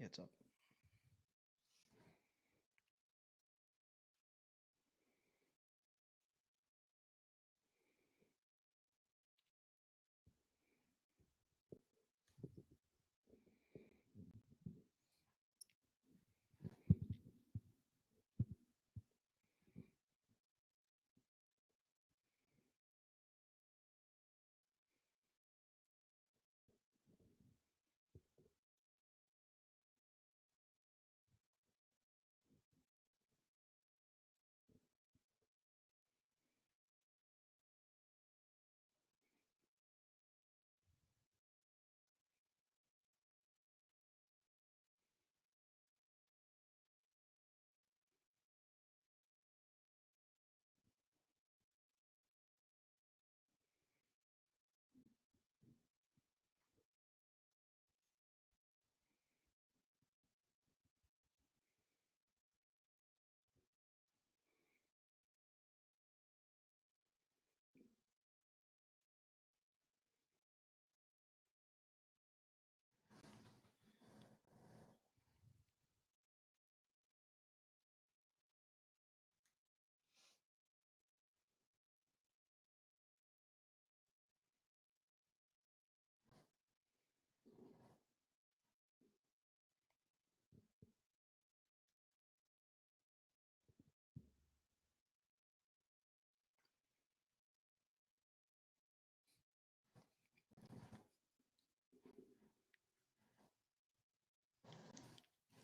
It's up.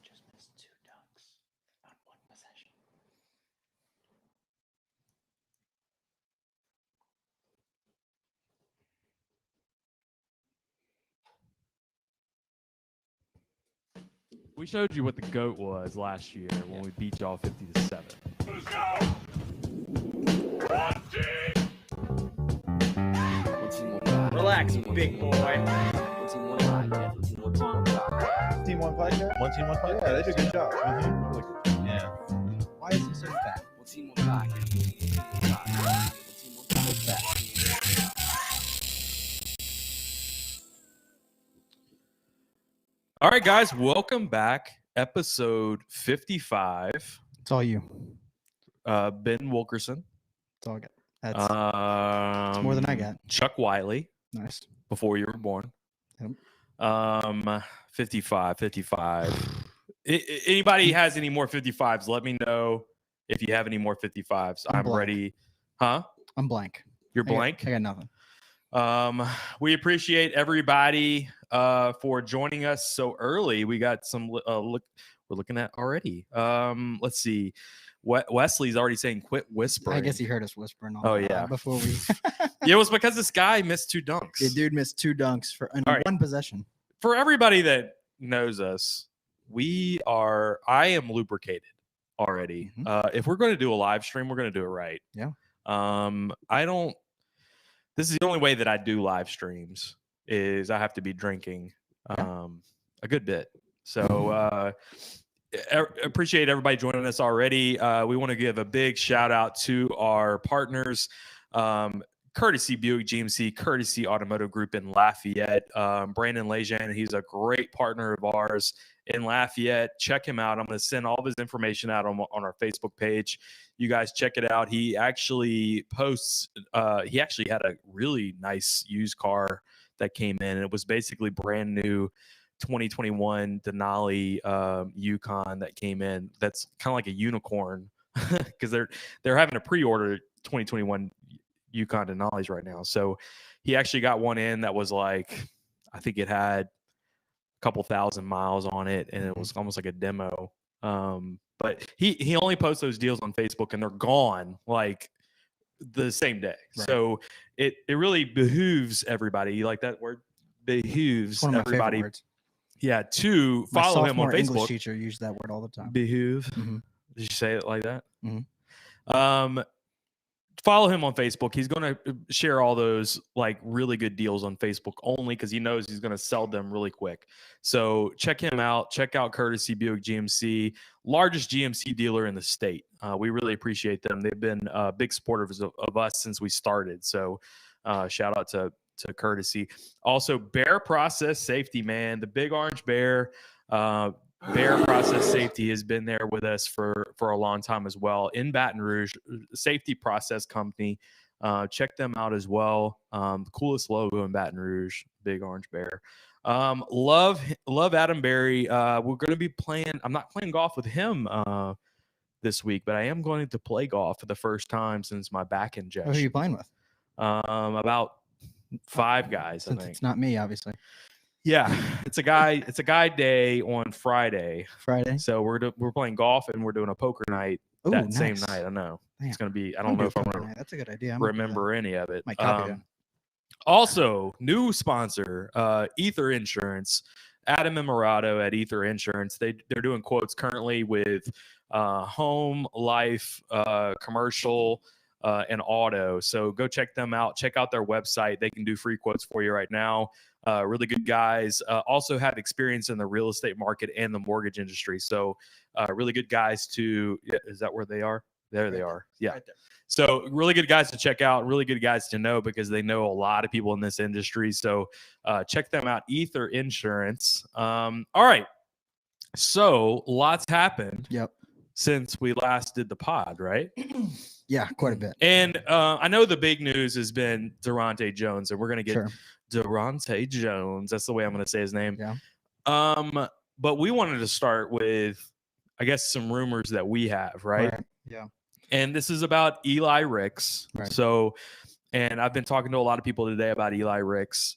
Just missed 2 dunks on 1 possession. We showed you what the GOAT was last year when we beat y'all 50-7. Let's go! One team! Relax, big boy. Team One podcast? One team, one podcast. Yeah, they did a good job. Yeah. Why is he so fat? All right, guys, welcome back. Episode 55. It's all you. Ben Wilkerson. It's all good. That's more than I got. Chuck Wiley, Nice. before you were born. Yep. 55. Anybody has any more 55s, let me know if you have any more 55s. I'm I'm blank. ready. Huh? I'm blank. You're blank? I got nothing. We appreciate everybody for joining us so early. We got some we're looking at already. Let's see. Wesley's already saying quit whispering. I guess he heard us whispering all Oh, yeah. before we Yeah, it was because this guy missed 2 dunks. The dude missed 2 dunks for All right. 1 possession. For everybody that knows us, I am lubricated already. Mhm. If we're going to do a live stream, we're going to do it right. Yeah. This is the only way that I do live streams is I have to be drinking a good bit. So appreciate everybody joining us already. We want to give a big shout out to our partners, Courtesy Buick GMC, Courtesy Automotive Group in Lafayette. Brandon Lejean, he's a great partner of ours in Lafayette. Check him out. I'm going to send all of his information out on our Facebook page. You guys check it out. He actually posts, he actually had a really nice used car that came in. It was basically brand new 2021 Denali Yukon that came in. That's kind of like a unicorn because they're having a pre-order 2021 Yukon Denali's right now. So he actually got one in that was like, I think it had a couple thousand miles on it, and it was almost like a demo. But he only posts those deals on Facebook, and they're gone like the same day. Right. So it really behooves everybody. You like that word? Behooves It's one of my everybody. favorite words. Yeah, to follow him on Facebook. English teacher used that word all the time. Behoove. Mm-hmm. Did you say it like that? Mm-hmm. Follow him on Facebook. He's going to share all those like really good deals on Facebook only because he knows he's going to sell them really quick. So check him out. Check out Courtesy Buick GMC, largest GMC dealer in the state. We really appreciate them. They've been big supporters of us since we started. So shout out to Courtesy. Also, Bear Process Safety, man. The Big Orange Bear. Bear Process Safety has been there with us for a long time as well. In Baton Rouge, safety process company. Check them out as well. The coolest logo in Baton Rouge, big orange bear. Love Adam Berry. We're going to be playing. I'm not playing golf with him this week, but I am going to play golf for the first time since my back Who are injection. you playing with? About 5 guys, I Since think. it's not me, obviously. Yeah, it's a guy day on Friday. Friday. So we're playing golf and we're doing a poker night Ooh, that same nice. night. I know Damn. it's gonna be. I I'm don't know gonna if I'm do gonna Fortnite. That's a good idea. I'm gonna do that. remember any of it. Might copy that. Also, new sponsor, Ether Insurance. Adam and Murado at Ether Insurance. They're doing quotes currently with home, life, commercial, and auto. So go check them out. Check out their website. They can do free quotes for you right now. Really good guys. Also have experience in the real estate market and the mortgage industry. So really good guys to. Is that where they are? There they are. Yeah. Right there. So really good guys to check out, really good guys to know because they know a lot of people in this industry. So check them out, Ether Insurance. All right. So lots happened Yep. since we last did the pod, right? Yeah, quite a bit. And I know the big news has been Daronte Jones, and we're going to get Sure. Daronte Jones. That's the way I'm going to say his name. Yeah. But we wanted to start with, I guess, some rumors that we have, right? Yeah. And this is about Eli Ricks. Right. So, and I've been talking to a lot of people today about Eli Ricks.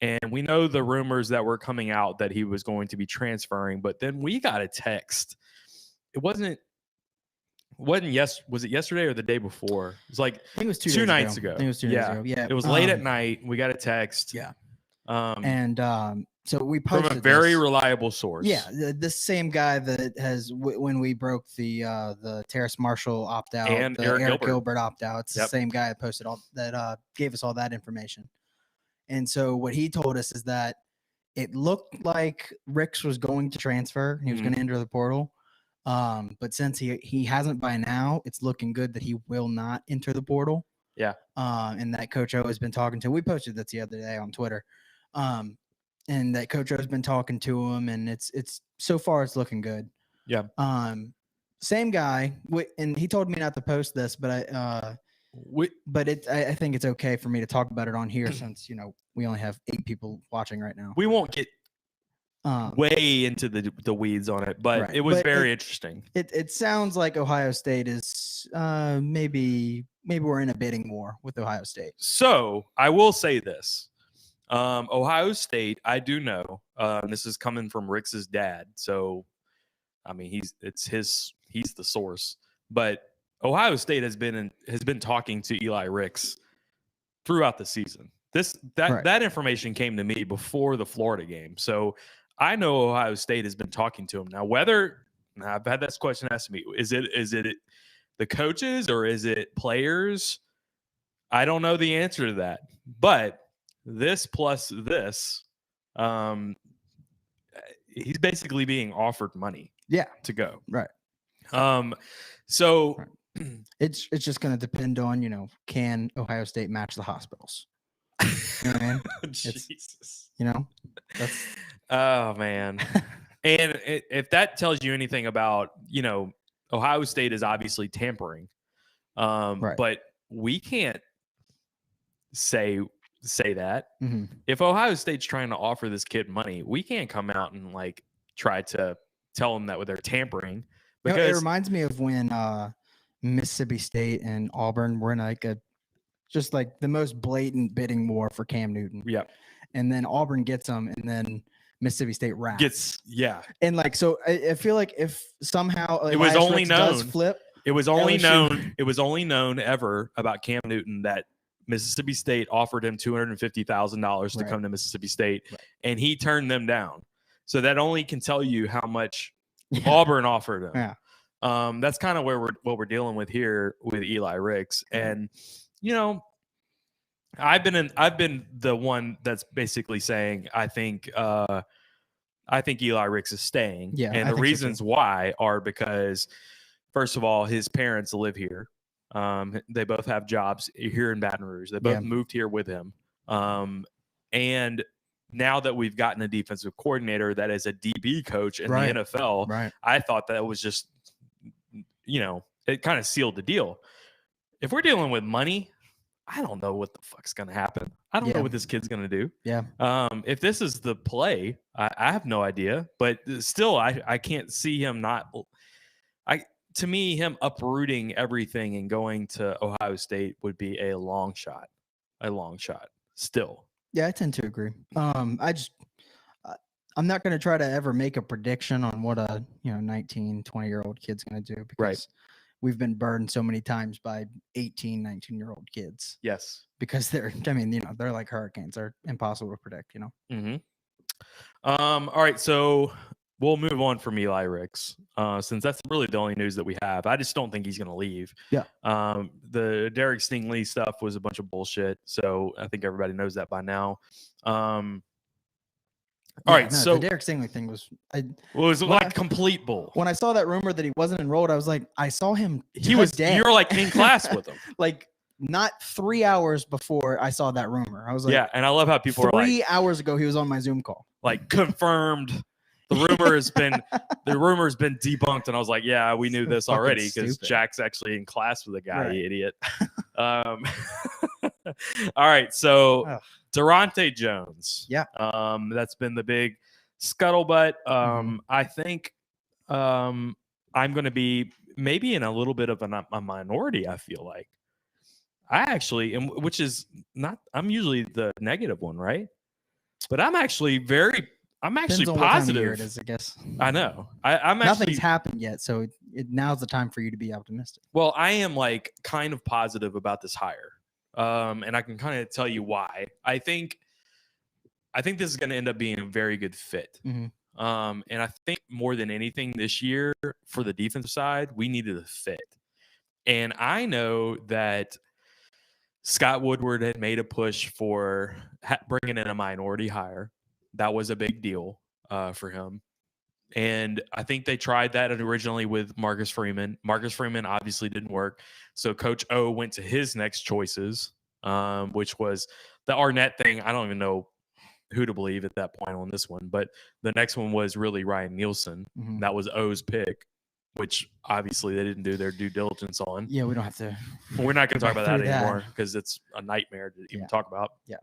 And we know the rumors that were coming out that he was going to be transferring, but then we got a text. Was it yesterday or the day before? It was like I think it was 2 2 days nights ago. ago. I think it was 2 days ago. Yeah. It was late at night. We got a text. Yeah. From So we a posted very this. reliable source. Yeah, the same guy that has when we broke the Terrace Marshall opt out And the Eric Gilbert. Gilbert opt out. It's Yep. the same guy that posted all that gave us all that information. And so what he told us is that it looked like Ricks was going to transfer. He was going to enter the portal. But since he hasn't by now, it's looking good that he will not enter the portal. Yeah. And that Coach O has been talking to. We posted this the other day on Twitter. And that Coach O has been talking to him, and it's so far it's looking good. Yeah. Same guy, and he told me not to post this, but I think it's okay for me to talk about it on here since we only have 8 people watching right now. We won't get way into the weeds on it, but Right. it was But very interesting. It sounds like Ohio State is maybe we're in a bidding war with Ohio State. So I will say this. Ohio State, I do know, and this is coming from Ricks's dad. So, I mean, he's the source. But Ohio State has been talking to Eli Ricks throughout the season. That information came to me before the Florida game. So I know Ohio State has been talking to him. Now, I've had this question asked to me, is it the coaches or is it players? I don't know the answer to that. But this plus this, he's basically being offered money. Yeah. To go. Right. So it's just going to depend on, can Ohio State match the hospitals? You know what I mean? Jesus. That's Oh man. And if that tells you anything about, Ohio State is obviously tampering. Right. But we can't say that. Mm-hmm. If Ohio State's trying to offer this kid money, we can't come out and try to tell them that they're tampering. Because it reminds me of when Mississippi State and Auburn were in just the most blatant bidding war for Cam Newton. Yeah. And then Auburn gets him, and then Mississippi State rats. And so I feel like if somehow it was Elias only Ricks known does flip, it was only LSU known ever about Cam Newton that Mississippi State offered him $250,000 to come to Mississippi State, and he turned them down. So that only can tell you how much Auburn offered him. Yeah. That's kind of what we're dealing with here with Eli Ricks. And I've been the one that's basically saying I think Eli Ricks is staying. Yeah, and I the think so reasons too. why are because first of all, his parents live here. They both have jobs here in Baton Rouge. They both moved here with him. And now that we've gotten a defensive coordinator that is a DB coach in Right. the NFL, Right. I thought that was just, it kind of sealed the deal. If we're dealing with money, I don't know what the fuck's going to happen. I don't Yeah. know what this kid's going to do. Yeah. If this is the play, I have no idea. But still, I can't see him not. To me, him uprooting everything and going to Ohio State would be a long shot. A long shot. Still. Yeah, I tend to agree. I'm not going to try to ever make a prediction on what a 19, 20-year-old kid's going to do because Right. we've been burned so many times by 18, 19-year-old kids Yes. because they're like hurricanes. They're impossible to predict. Mm-hmm. All right, so we'll move on from Eli Ricks, since that's really the only news that we have. I just don't think he's going to leave. Yeah. The Derek Stingley stuff was a bunch of bullshit, so I think everybody knows that by now. All right, so the Derek Stingley thing was like complete bull. when I saw that rumor that he wasn't enrolled, I was like, I saw him. He was. today. You're like in class with him. Like not 3 hours before I saw that rumor. I was like, Yeah, and I love how people are like, 3 hours ago he was on my Zoom call. like confirmed. The rumor has been debunked, and I was like, yeah, we knew this Fucking already because stupid. Jack's actually in class with a guy, Right. you idiot. All right, so Ugh. Daronte Jones. Yeah. That's been the big scuttlebutt. Mhm. I think I'm going to be maybe in a little bit of a minority. I feel like I actually, which is not. I'm usually the negative one, right? But I'm actually Depends on what time of year positive. it is, I guess. I know. I'm Nothing's actually happened yet, so now's the time for you to be optimistic. well. I am like kind of positive about this hire, and I can kind of tell you why. I think this is going to end up being a very good fit. Mhm. And I think more than anything this year for the defensive side, we needed a fit. And I know that Scott Woodward had made a push for bringing in a minority hire. That was a big deal for him. And I think they tried that originally with Marcus Freeman. Marcus Freeman obviously didn't work. So Coach O went to his next choices, which was the Arnett thing. I don't even know who to believe at that point on this one. But the next one was really Ryan Nielsen. Mhm. That was O's pick, which obviously they didn't do their due diligence on. Yeah, we don't have to. We're not going to talk about that through that. anymore because it's a nightmare to even Yeah. talk about. Yeah.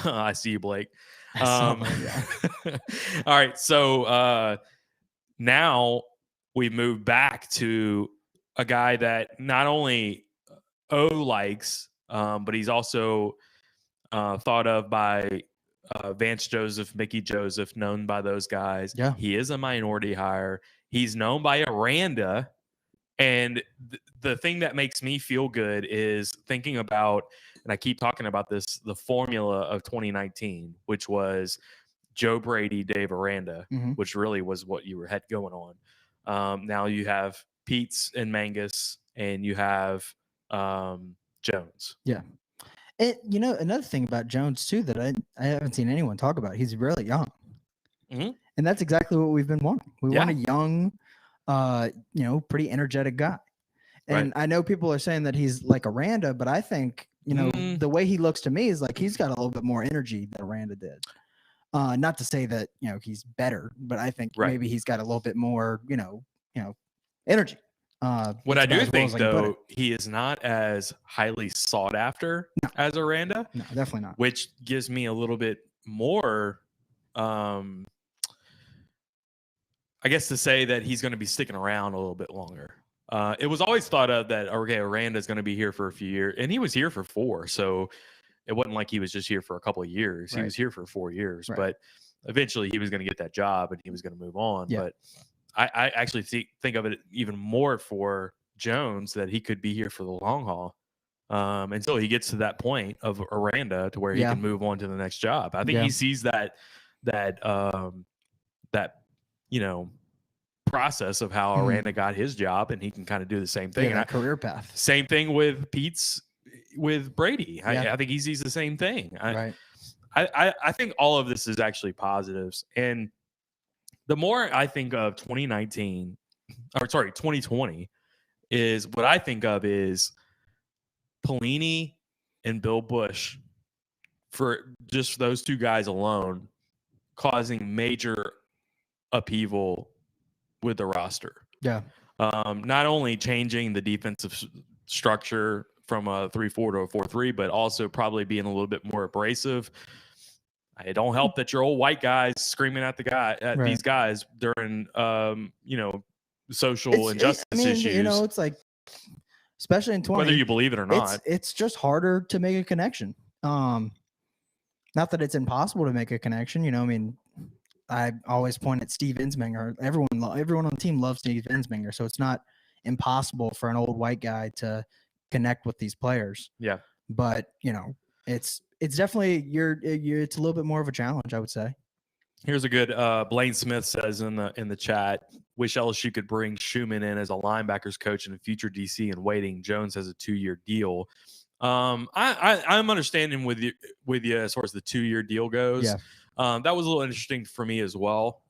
I see you, Blake. I saw Um, that, all right. So now we move back to a guy that not only O likes, but he's also thought of by Vance Joseph, Mickey Joseph, known by those guys. Yeah. He is a minority hire. He's known by Aranda. And the thing that makes me feel good is thinking about, and I keep talking about this, the formula of 2019, which was Joe Brady, Dave Aranda, Mhm. which really was what you had going on. Now you have Pete's and Mangus, and you have Jones. And another thing about Jones too that I haven't seen anyone talk about. He's really young, Mhm. and that's exactly what we've been wanting. We want a Yeah. young, pretty energetic guy. And Right. I know people are saying that he's like Aranda, but I think Mm. the way he looks to me is like he's got a little bit more energy than Aranda did. Not to say that he's better, but I think Right. maybe he's got a little bit more energy. What That's I about do as well think, as I can put though, he is not as highly sought after as Aranda, it. No, definitely not. which gives me a little bit more, I guess, to say that he's going to be sticking around a little bit longer. It was always thought of that, okay, Aranda is going to be here for a few years, and he was here for 4, so it wasn't like he was just here for a couple of years. He Right. was here for 4 years, Right. but eventually he was going to get that job and he was going to move on. Yeah. But I actually think of it even more for Jones that he could be here for the long haul until he gets to that point of Aranda to where he Yeah. can move on to the next job. I think Yeah. he sees that process of how Mhm. Aranda got his job, and he can kind of do the same thing. Yeah, And that career path. same thing with with Brady. Yeah. I think he sees the same thing. Right. I think all of this is actually positives. And the more I think of 2020 is what I think of is Pelini and Bill Bush for just those two guys alone causing major upheaval with the roster. Yeah. Not only changing the defensive structure from a 3-4 to a 4-3, but also probably being a little bit more abrasive. It don't help that your old white guys screaming at these guys during social injustice issues. It's like, especially in 20, whether you believe it or not, it's just harder to make a connection. Not that it's impossible to make a connection. I always point at Steve Ensminger. Everyone on the team loves Steve Ensminger, so it's not impossible for an old white guy to connect with these players. Yeah, but it's definitely it's a little bit more of a challenge, I would say. Here's a good Blaine Smith says in the chat, wish LSU could bring Schumann in as a linebackers coach and a future DC in waiting. Jones has a 2-year deal. I'm understanding with you as far as the 2-year deal goes. Yeah. That was a little interesting for me as well.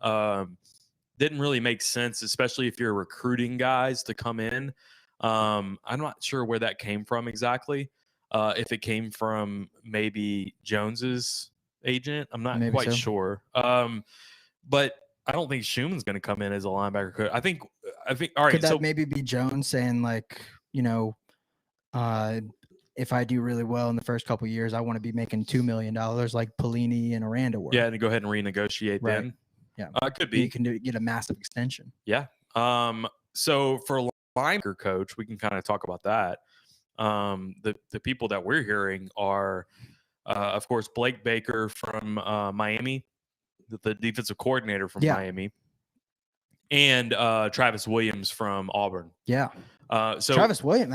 Didn't really make sense, especially if you're recruiting guys to come in. I'm not sure where that came from exactly. If it came from maybe Jones's agent, I'm not quite sure. But I don't think Schumann's going to come in as a linebacker coach. I think. All right. Could that maybe be Jones saying like, if I do really well in the first couple of years, I want to be making $2 million like Pelini and Aranda were. Yeah, and go ahead and renegotiate then. Yeah, could be. You can get a massive extension. Yeah. So for linebacker coach, we can kind of talk about that. The people that we're hearing are, of course, Blake Baker from Miami, the defensive coordinator from Miami, and Travis Williams from Auburn. Yeah. So Travis Williams.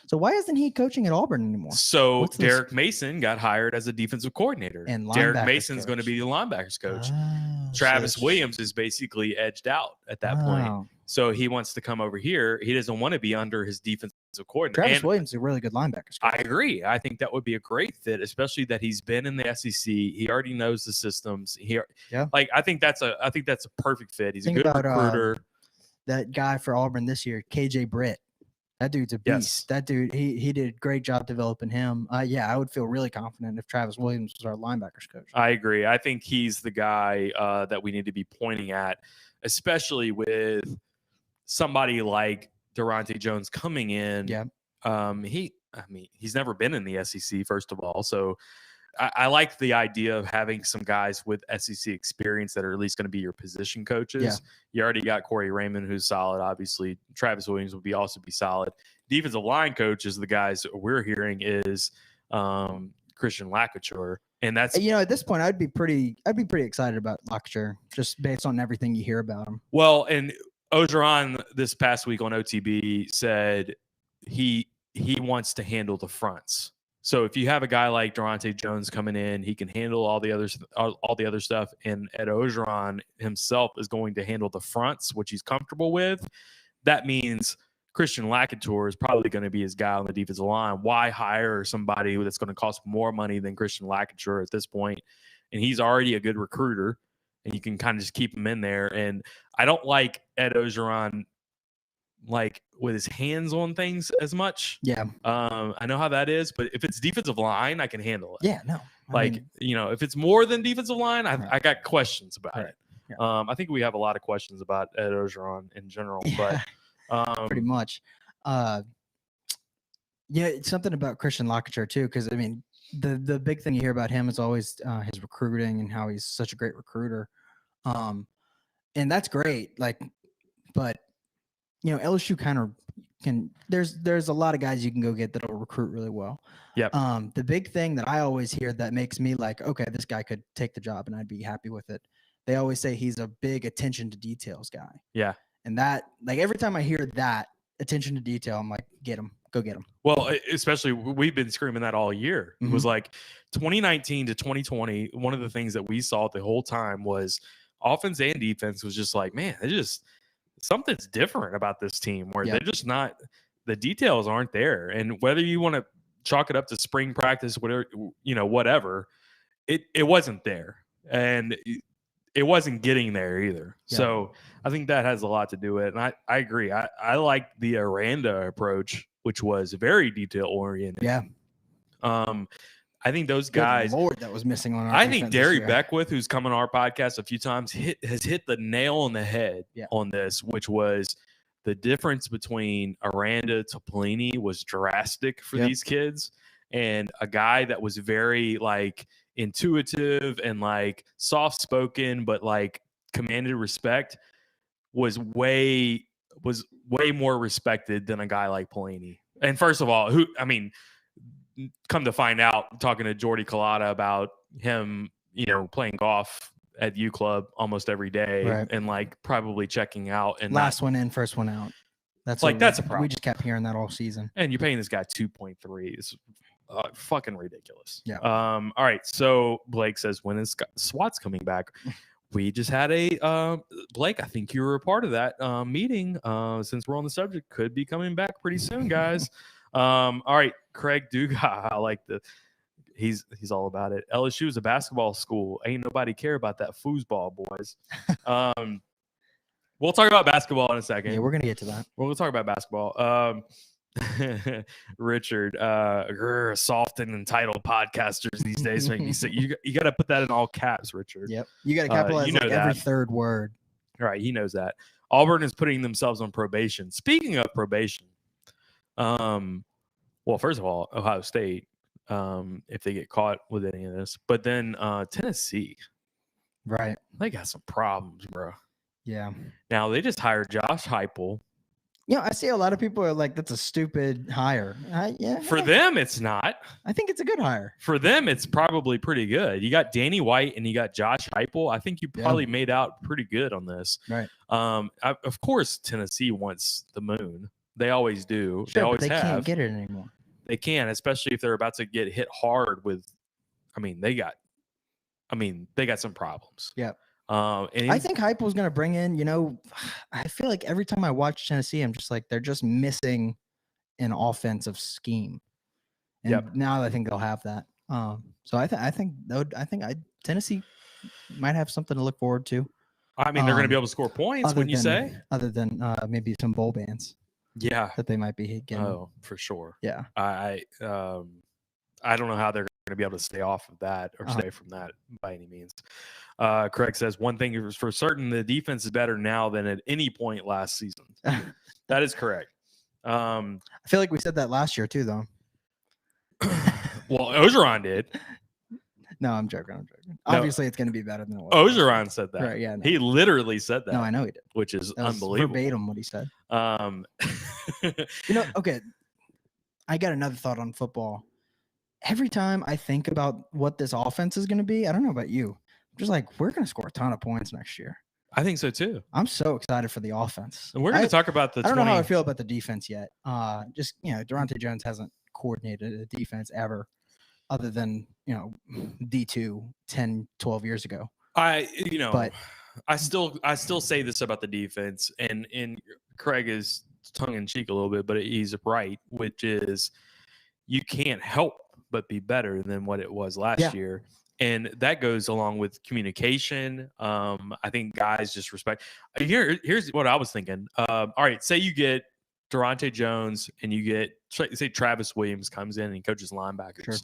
So why isn't he coaching at Auburn anymore? So Derek Mason got hired as a defensive coordinator. And Derek Mason's going to be the linebackers coach. Travis Williams is basically edged out at that point. So he wants to come over here. He doesn't want to be under his defensive coordinator. Travis Williams is a really good linebackers coach. I agree. I think that would be a great fit, especially that he's been in the SEC. He already knows the systems. I think that's a perfect fit. He's a good recruiter. That guy for Auburn this year, KJ Britt. That dude's a beast. Yes. That dude, he did a great job developing him. I would feel really confident if Travis Williams was our linebackers coach. I agree. I think he's the guy that we need to be pointing at, especially with somebody like Daronte Jones coming in. Yeah. He's never been in the SEC, first of all. So I like the idea of having some guys with SEC experience that are at least going to be your position coaches. Yeah. You already got Corey Raymond, who's solid. Obviously, Travis Williams would also be solid. Defensive line coaches, the guys we're hearing is Christian Lakature, and that's at this point I'd be pretty excited about Lakature just based on everything you hear about him. Well, and Ogeron this past week on OTB said he wants to handle the fronts. So if you have a guy like Daronte Jones coming in, he can handle all the other stuff, and Ed Ogeron himself is going to handle the fronts, which he's comfortable with. That means Christian Lakature is probably going to be his guy on the defensive line. Why hire somebody that's going to cost more money than Christian Lakature at this point? And he's already a good recruiter, and you can kind of just keep him in there. And I don't like Ed Ogeron like with his hands on things as much. Yeah. I know how that is, but if it's defensive line, I can handle it. Yeah, no. If it's more than defensive line, I got questions about it. Yeah. I think we have a lot of questions about Ed Ogeron in general, yeah, but pretty much. It's something about Christian Lakature too, because the big thing you hear about him is always his recruiting and how he's such a great recruiter. And that's great. But LSU kind of can. There's a lot of guys you can go get that'll recruit really well. Yep. The big thing that I always hear that makes me like, okay, this guy could take the job and I'd be happy with it. They always say he's a big attention to details guy. Yeah. And that, every time I hear that attention to detail, I'm like, go get him. Well, especially we've been screaming that all year. Mm-hmm. It was like 2019 to 2020. One of the things that we saw the whole time was offense and defense was just like, man, something's different about this team where they're just not, the details aren't there. And whether you want to chalk it up to spring practice, whatever, it wasn't there. And it wasn't getting there either. Yeah. So I think that has a lot to do with it. And I agree. I like the Aranda approach, which was very detail oriented. Yeah. I I think those Good guys. Lord, that was missing on our I think defense this Derry year. Beckwith, who's come on our podcast a few times, has hit the nail on the head on this, which was the difference between Aranda to Pelini was drastic for these kids, and a guy that was very like intuitive and like soft spoken, but like commanded respect was way more respected than a guy like Pelini. And first of all, come to find out, talking to Jordy Collada about him, playing golf at U Club almost every day and like probably checking out and last one in, first one out. That's a problem. We just kept hearing that all season. And you're paying this guy 2.3. It's fucking ridiculous. Yeah. All right. So Blake says, when is SWAT's coming back? We just had a Blake. I think you were a part of that meeting. Since we're on the subject, could be coming back pretty soon, guys. All right, Craig Duga. I like he's all about it. LSU is a basketball school. Ain't nobody care about that foosball, boys. We'll talk about basketball in a second. Yeah, we're gonna get to that. We'll talk about basketball. Richard, soft and entitled podcasters these days make me sick. You got to put that in all caps, Richard. Yep, you got to capitalize every third word. All right, he knows that. Auburn is putting themselves on probation. Speaking of probation, well, first of all, Ohio State, if they get caught with any of this, but then Tennessee, right? They got some problems, bro. Yeah. Now they just hired Josh Heupel. I see a lot of people are like, "That's a stupid hire." For them, it's not. I think it's a good hire. For them, it's probably pretty good. You got Danny White and you got Josh Heupel. I think you probably made out pretty good on this. Right. Of course, Tennessee wants the moon. They always do. Sure, they always but they have. can't get it anymore. They can, especially if they're about to get hit hard with. They got some problems. Yeah. And I think Heupel's going to bring in, I feel like every time I watch Tennessee, I'm just like, they're just missing an offensive scheme. And now I think they'll have that. So I think Tennessee might have something to look forward to. They're going to be able to score points, wouldn't you say? Other than maybe some bowl bands. Yeah. That they might be getting. Oh, for sure. Yeah. I don't know how they're going to be able to stay off of that or stay from that by any means. Craig says, one thing is for certain, the defense is better now than at any point last season. That is correct. I feel like we said that last year too, though. Well, Ogeron did. No, I'm joking. Obviously, it's going to be better than it was. Ogeron said that. Right, yeah, no. He literally said that. No, I know he did. Which is that was unbelievable. Verbatim what he said. Okay. I got another thought on football. Every time I think about what this offense is going to be, I don't know about you. I'm just like, we're going to score a ton of points next year. I think so too. I'm so excited for the offense. And we're going to talk about the. I don't know how I feel about the defense yet. Daronte Jones hasn't coordinated a defense ever, other than D2 10, 12 years ago. But I still say this about the defense, and Craig is tongue in cheek a little bit, but he's right, which is you can't help but be better than what it was last year. And that goes along with communication. I think guys just respect. Here's what I was thinking. All right, say you get Daronte Jones and you get, say Travis Williams comes in and he coaches linebackers. Sure.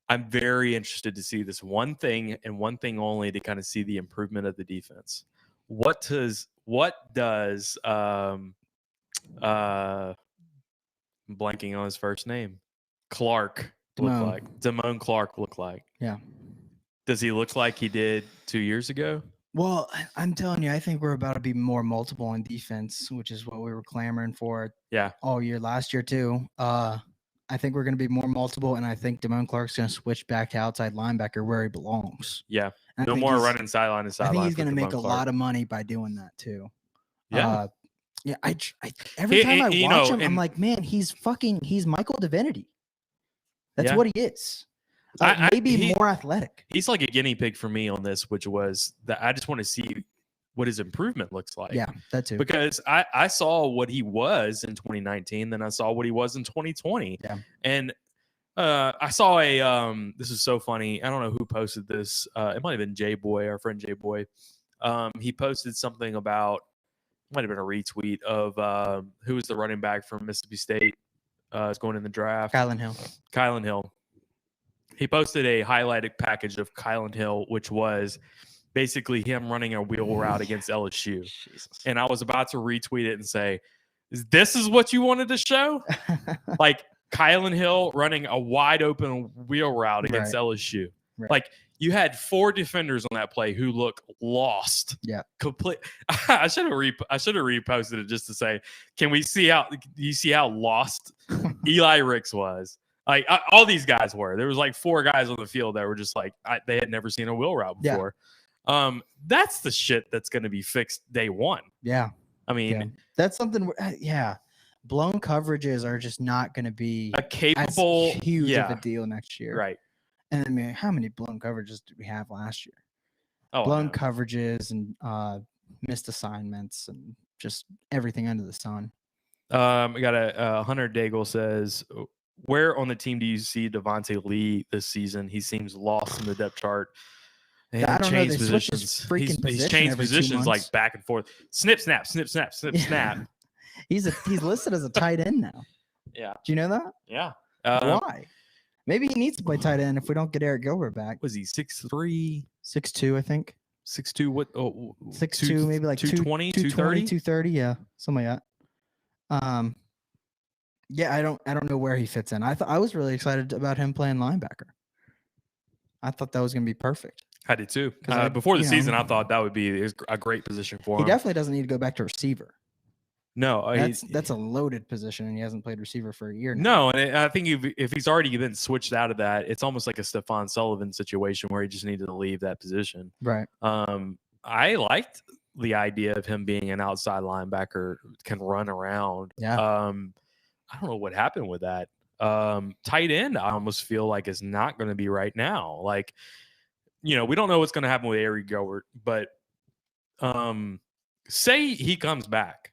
I'm very interested to see this one thing and one thing only to kind of see the improvement of the defense. What does I'm blanking on his first name, Clark look like? Damone Clark look like? Yeah. Does he look like he did 2 years ago? Well, I'm telling you, I think we're about to be more multiple on defense, which is what we were clamoring for all year last year too. I think we're going to be more multiple, and I think Damone Clark's going to switch back to outside linebacker where he belongs. Yeah. No more running sideline to sideline. I think he's going to make a lot of money by doing that too. Yeah. Every time I watch him, I'm like, man, he's Michael Divinity. That's what he is. Maybe more athletic. He's like a guinea pig for me on this, which was that I just want to see what his improvement looks like. Yeah, that too. Because I saw what he was in 2019, then I saw what he was in 2020. Yeah. And I saw this is so funny. I don't know who posted this. It might have been J Boy, our friend J Boy. He posted something about, might have been a retweet of who was the running back from Mississippi State is going in the draft. Kylan Hill. he posted a highlighted package of Kylan Hill, which was basically him running a wheel route against LSU. Jesus. And I was about to retweet it and say, this is what you wanted to show? Like Kylan Hill running a wide open wheel route against Right. LSU. Right. Like you had 4 defenders on that play who look lost. Yeah. Complete. I should have reposted it just to say, can we see how you see how lost Eli Ricks was? Like all these guys were. There was like 4 guys on the field that were just like they had never seen a wheel route before. That's the shit that's going to be fixed day one. Yeah. I mean, Yeah. That's something. Blown coverages are just not going to be a capable, as huge of a deal next year. right? And I mean, how many blown coverages did we have last year? Oh, Blown no. coverages and missed assignments and just everything under the sun. We got a Hunter Daigle says, where on the team do you see Devontae Lee this season? He seems lost in the depth chart. I don't know. They Changed switch his positions. freaking He's position changed every 2 positions like months. back and forth. Snip, snap, snip, snap, snip, snap. He's listed as a tight end now. Yeah. Do you know that? Yeah. Why? Maybe he needs to play tight end if we don't get Eric Gilbert back. Was he 6'3", 6'2", I think. 6'2", what? Oh, 6'2", maybe like 220, 220, 230? 230, yeah, something like that. Yeah, I don't know where he fits in. I was really excited about him playing linebacker. I thought that was going to be perfect. I did too. 'Cause Before the you know, season, I thought that would be a great position for He him. definitely doesn't need to go back to receiver. No, That's a loaded position, and he hasn't played receiver for a year now. no, and I think if he's already been switched out of that, it's almost like a Stephon Sullivan situation where he just needed to leave that position. Right. I liked the idea of him being an outside linebacker, can run around. Yeah. I don't know what happened with that. Tight end, I almost feel like is not going to be right now. Like, we don't know what's going to happen with Eric Gilbert, but say he comes back.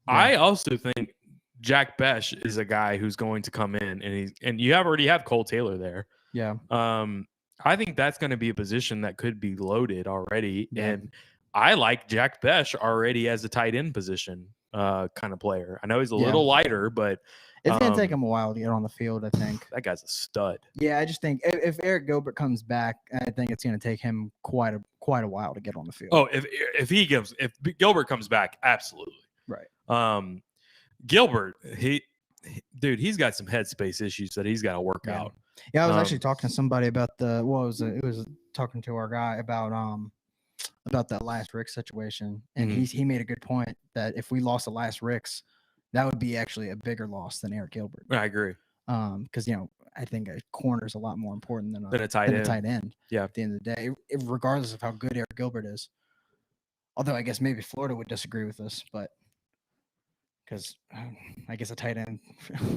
I also think Jack Besh is a guy who's going to come in, and you already have Cole Taylor there. Yeah. I think that's going to be a position that could be loaded already, Yeah. and I like Jack Besh already as a tight end position kind of player. I know he's a little lighter, but It's going to take him a while to get on the field, I think. that guy's a stud. Yeah, I just think if Eric Gilbert comes back, I think it's going to take him quite a while to get on the field. Oh, if Gilbert comes back, absolutely. Right. Gilbert, he's got some headspace issues that he's got to work Yeah. out. Yeah, I was actually talking to somebody about it was talking to our guy about that last Ricks situation, and Mhm. he made a good point that if we lost the last Ricks, that would be actually a bigger loss than Eric Gilbert. I agree. Because I think a corner is a lot more important than Than a tight end. tight end. Yeah. At the end of the day, regardless of how good Eric Gilbert is. Although I guess maybe Florida would disagree with us, but because I guess a tight end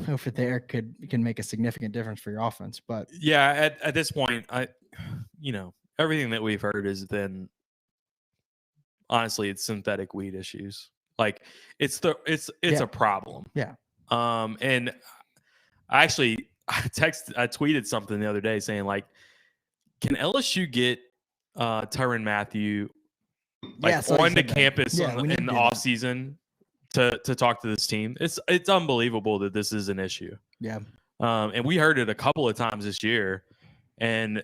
over there can make a significant difference for your offense. But Yeah, at this point, everything that we've heard has been honestly, it's synthetic weed issues. Like it's a problem. Yeah. And I actually I tweeted something the other day saying like, can LSU get Tyrann Mathieu onto campus in the off season to talk to this team? It's unbelievable that this is an issue. Yeah. And we heard it a couple of times this year, and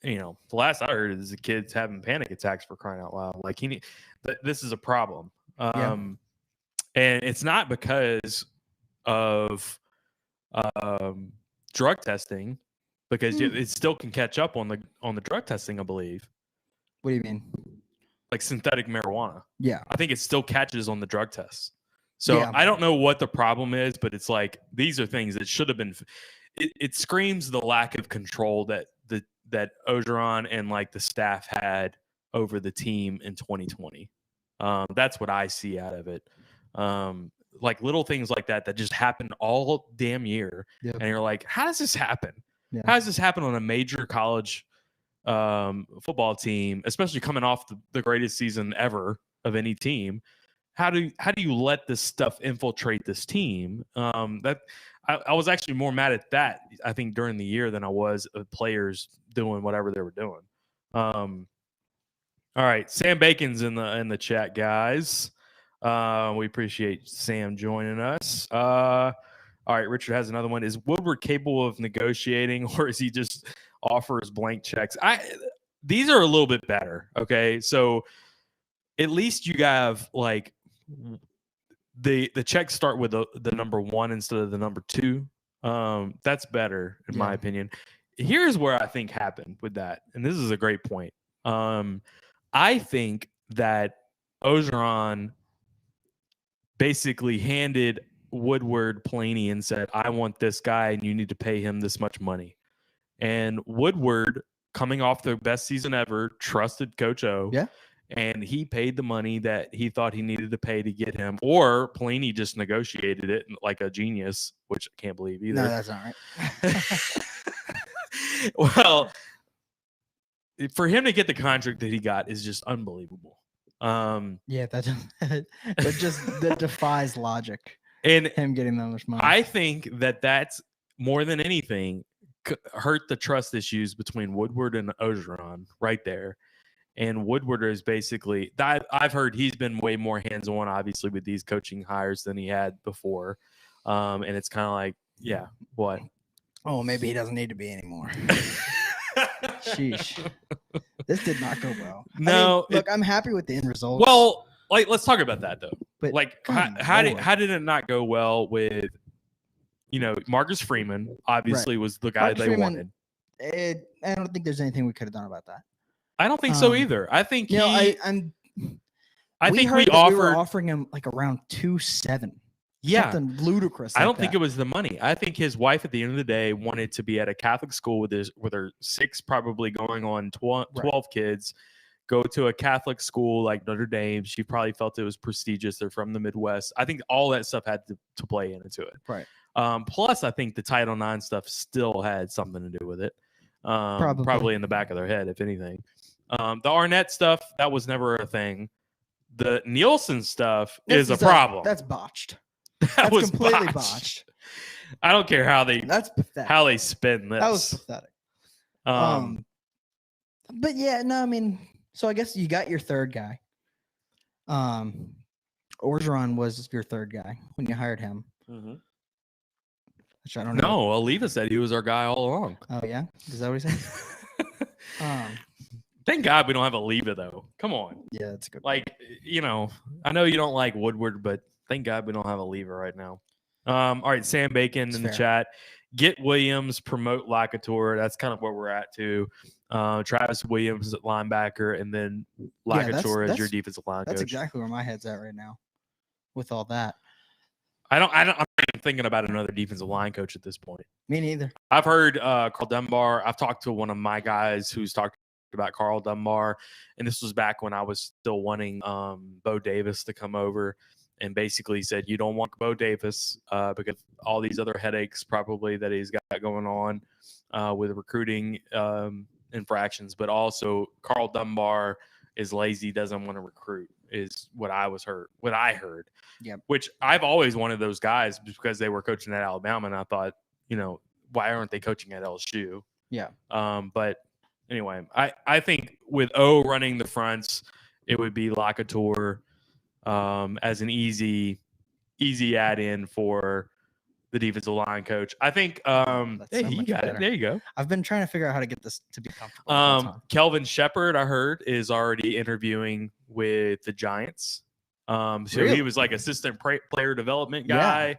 the last I heard is the kid's having panic attacks for crying out loud. Like this is a problem. And it's not because of drug testing, because it still can catch up on the drug testing, I believe. What do you mean? Like synthetic marijuana. Yeah. I think it still catches on the drug tests. So Yeah. I don't know what the problem is, but it's like these are things that should have been. It screams the lack of control that Ogeron and like the staff had over the team in 2020. That's what I see out of it. Like little things like that just happen all damn year, and you're like, how does this happen? Yeah. How does this happen on a major college football team, especially coming off the greatest season ever of any team? How do you let this stuff infiltrate this team? I was actually more mad at that, I think, during the year than I was of players doing whatever they were doing. All right, Sam Bacon's in the chat, guys. We appreciate Sam joining us. All All right, Richard has another one. Is Woodward capable of negotiating, or is he just offers blank checks? These are a little bit better. Okay, so at least you have like the checks start with the number 1 instead of the number 2. That's better in my opinion. Here's where I think happened with that, and this is a great point. I think that Ogeron basically handed Woodward Planey and said, I want this guy and you need to pay him this much money. And Woodward, coming off the best season ever, trusted Coach O. Yeah. And he paid the money that he thought he needed to pay to get him. Or Planey just negotiated it like a genius, which I can't believe either. No, that's not right. Well, for him to get the contract that he got is just unbelievable. Yeah, that defies logic. And him getting that much money. I think that's more than anything hurt the trust issues between Woodward and Ogeron right there. And Woodward is basically, I've heard he's been way more hands-on, obviously, with these coaching hires than he had before. And it's kind of like, yeah, what? Oh, maybe he doesn't need to be anymore. Sheesh. This did not go well. No. I mean, look, I'm happy with the end results. Well, like, let's talk about that, though. But like, how did it not go well with, Marcus Freeman, obviously, was the guy Marcus Freeman, wanted. I don't think there's anything we could have done about that. I don't think so either. I think I think we were offering him like around 2.7. Yeah, something ludicrous. I don't think it was the money. I think his wife at the end of the day wanted to be at a Catholic school with her 6, probably going on 12 kids, go to a Catholic school like Notre Dame. She probably felt it was prestigious. They're from the Midwest. I think all that stuff had to play into it. Right. Plus, I think the Title IX stuff still had something to do with it. Probably in the back of their head, if anything. The Arnett stuff, that was never a thing. The Nielsen stuff is a problem. That's botched. That was completely botched. I don't care how they spin this. That was pathetic. But yeah, no, I mean, so I guess you got your third guy. Orgeron was your third guy when you hired him. Mm-hmm. Which I don't know. No, Oliva said he was our guy all along. Oh yeah, is that what he said? Thank God we don't have Oliva though. Come on. Yeah, that's a good. Like, I know you don't like Woodward, but thank God we don't have Oliva right now. All right, Sam Bacon in the chat. Get Williams, promote Lakator. That's kind of where we're at too. Travis Williams at linebacker, and then Lakator as your defensive line coach. That's exactly where my head's at right now. With all that, I'm not even thinking about another defensive line coach at this point. Me neither. I've heard Carl Dunbar. I've talked to one of my guys who's talked about Carl Dunbar, and this was back when I was still wanting Bo Davis to come over, and basically said you don't want Bo Davis because all these other headaches probably that he's got going on with recruiting infractions, but also Carl Dunbar is lazy, doesn't want to recruit, is what I heard. Yeah. Which I've always wanted those guys because they were coaching at Alabama, and I thought, why aren't they coaching at LSU? Yeah. But anyway, I think with O running the fronts, it would be Lakator as an easy add-in for the defensive line coach. I think hey, you got it. There you go. I've been trying to figure out how to get this to be comfortable. Kelvin Shepard, I heard, is already interviewing with the Giants. So really? He was like assistant player development guy.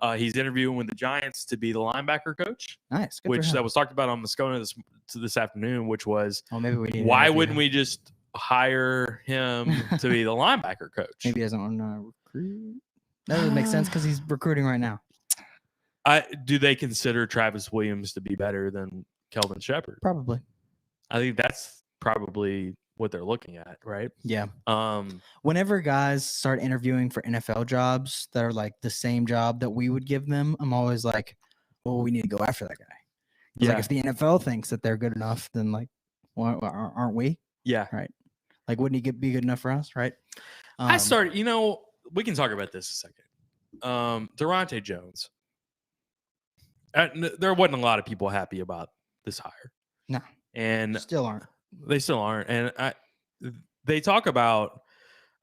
Yeah. He's interviewing with the Giants to be the linebacker coach. Nice. Which that was talked about on Moscona this afternoon, which was, maybe we need why wouldn't we just hire him to be the linebacker coach? Maybe he doesn't want to recruit. That would make sense because he's recruiting right now. Do they consider Travis Williams to be better than Kelvin Shepard? Probably. I think that's probably what they're looking at, right? Yeah. Whenever guys start interviewing for NFL jobs that are like the same job that we would give them, I'm always like, well, we need to go after that guy. Yeah. Like if the NFL thinks that they're good enough, then like, well, aren't we? Yeah. Right. Like, wouldn't he be good enough for us? Right. We can talk about this a second. Daronte Jones. There wasn't a lot of people happy about this hire. No. And still aren't. They still aren't. And they talk about,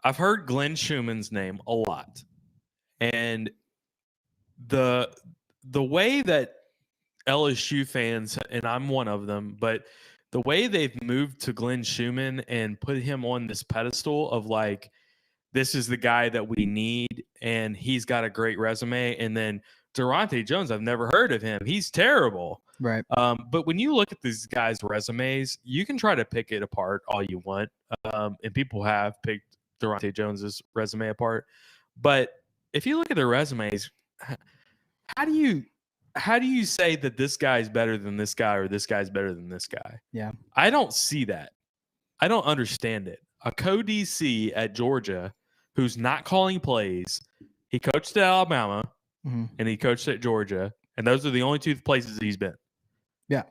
I've heard Glenn Schumann's name a lot. And the way that LSU fans, and I'm one of them, but the way they've moved to Glenn Schumann and put him on this pedestal of like, this is the guy that we need, and he's got a great resume. And then Daronte Jones, I've never heard of him. He's terrible. Right. But when you look at these guys' resumes, you can try to pick it apart all you want. And people have picked Daronte Jones's resume apart. But if you look at their resumes, how do you say that this guy's better than this guy or this guy's better than this guy? Yeah. I don't see that. I don't understand it. A co-DC at Georgia who's not calling plays, he coached at Alabama and he coached at Georgia, and those are the only two places he's been. Yeah.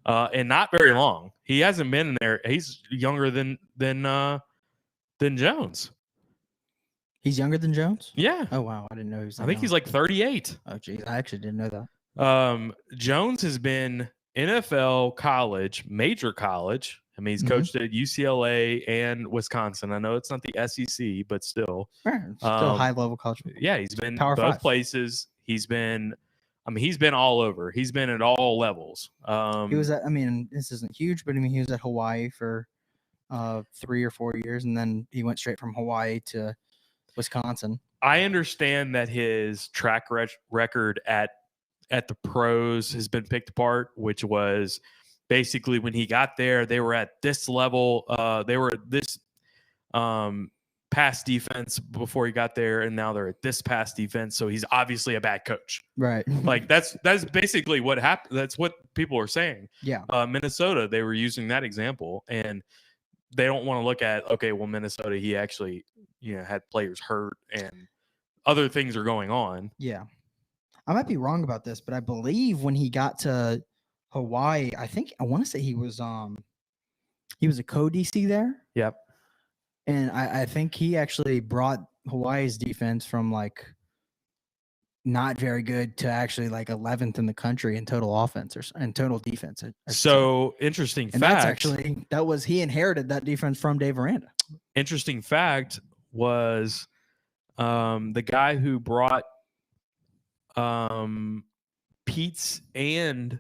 And not very long. He hasn't been in there. He's younger than Jones. He's younger than Jones? Yeah. Oh, wow. I didn't know he was that I think young. he's like 38. Oh, geez. I actually didn't know that. Jones has been NFL, college, major college. I mean, he's coached at UCLA and Wisconsin. I know it's not the SEC, but still. Still high-level college football. Yeah, he's been Power both 5. places. He's been all over. He's been at all levels. He was at, I mean, this isn't huge, but I mean, he was at Hawaii for 3 or 4 years, and then he went straight from Hawaii to Wisconsin. I understand that his track record at the pros has been picked apart, which was basically when he got there, they were at this level. They were at this pass defense before he got there, and now they're at this pass defense. So he's obviously a bad coach. Right. Like that's basically what happened. That's what people are saying. Yeah. Minnesota, they were using that example, and they don't want to look at, okay, well, Minnesota, he actually, had players hurt and other things are going on. Yeah. I might be wrong about this, but I believe when he got to Hawaii, I want to say he was a co-DC there. Yep. And I think he actually brought Hawaii's defense from like not very good to actually like 11th in the country in total offense and total defense. I should say. So interesting And fact. he inherited that defense from Dave Aranda. Interesting fact was the guy who brought Pete's and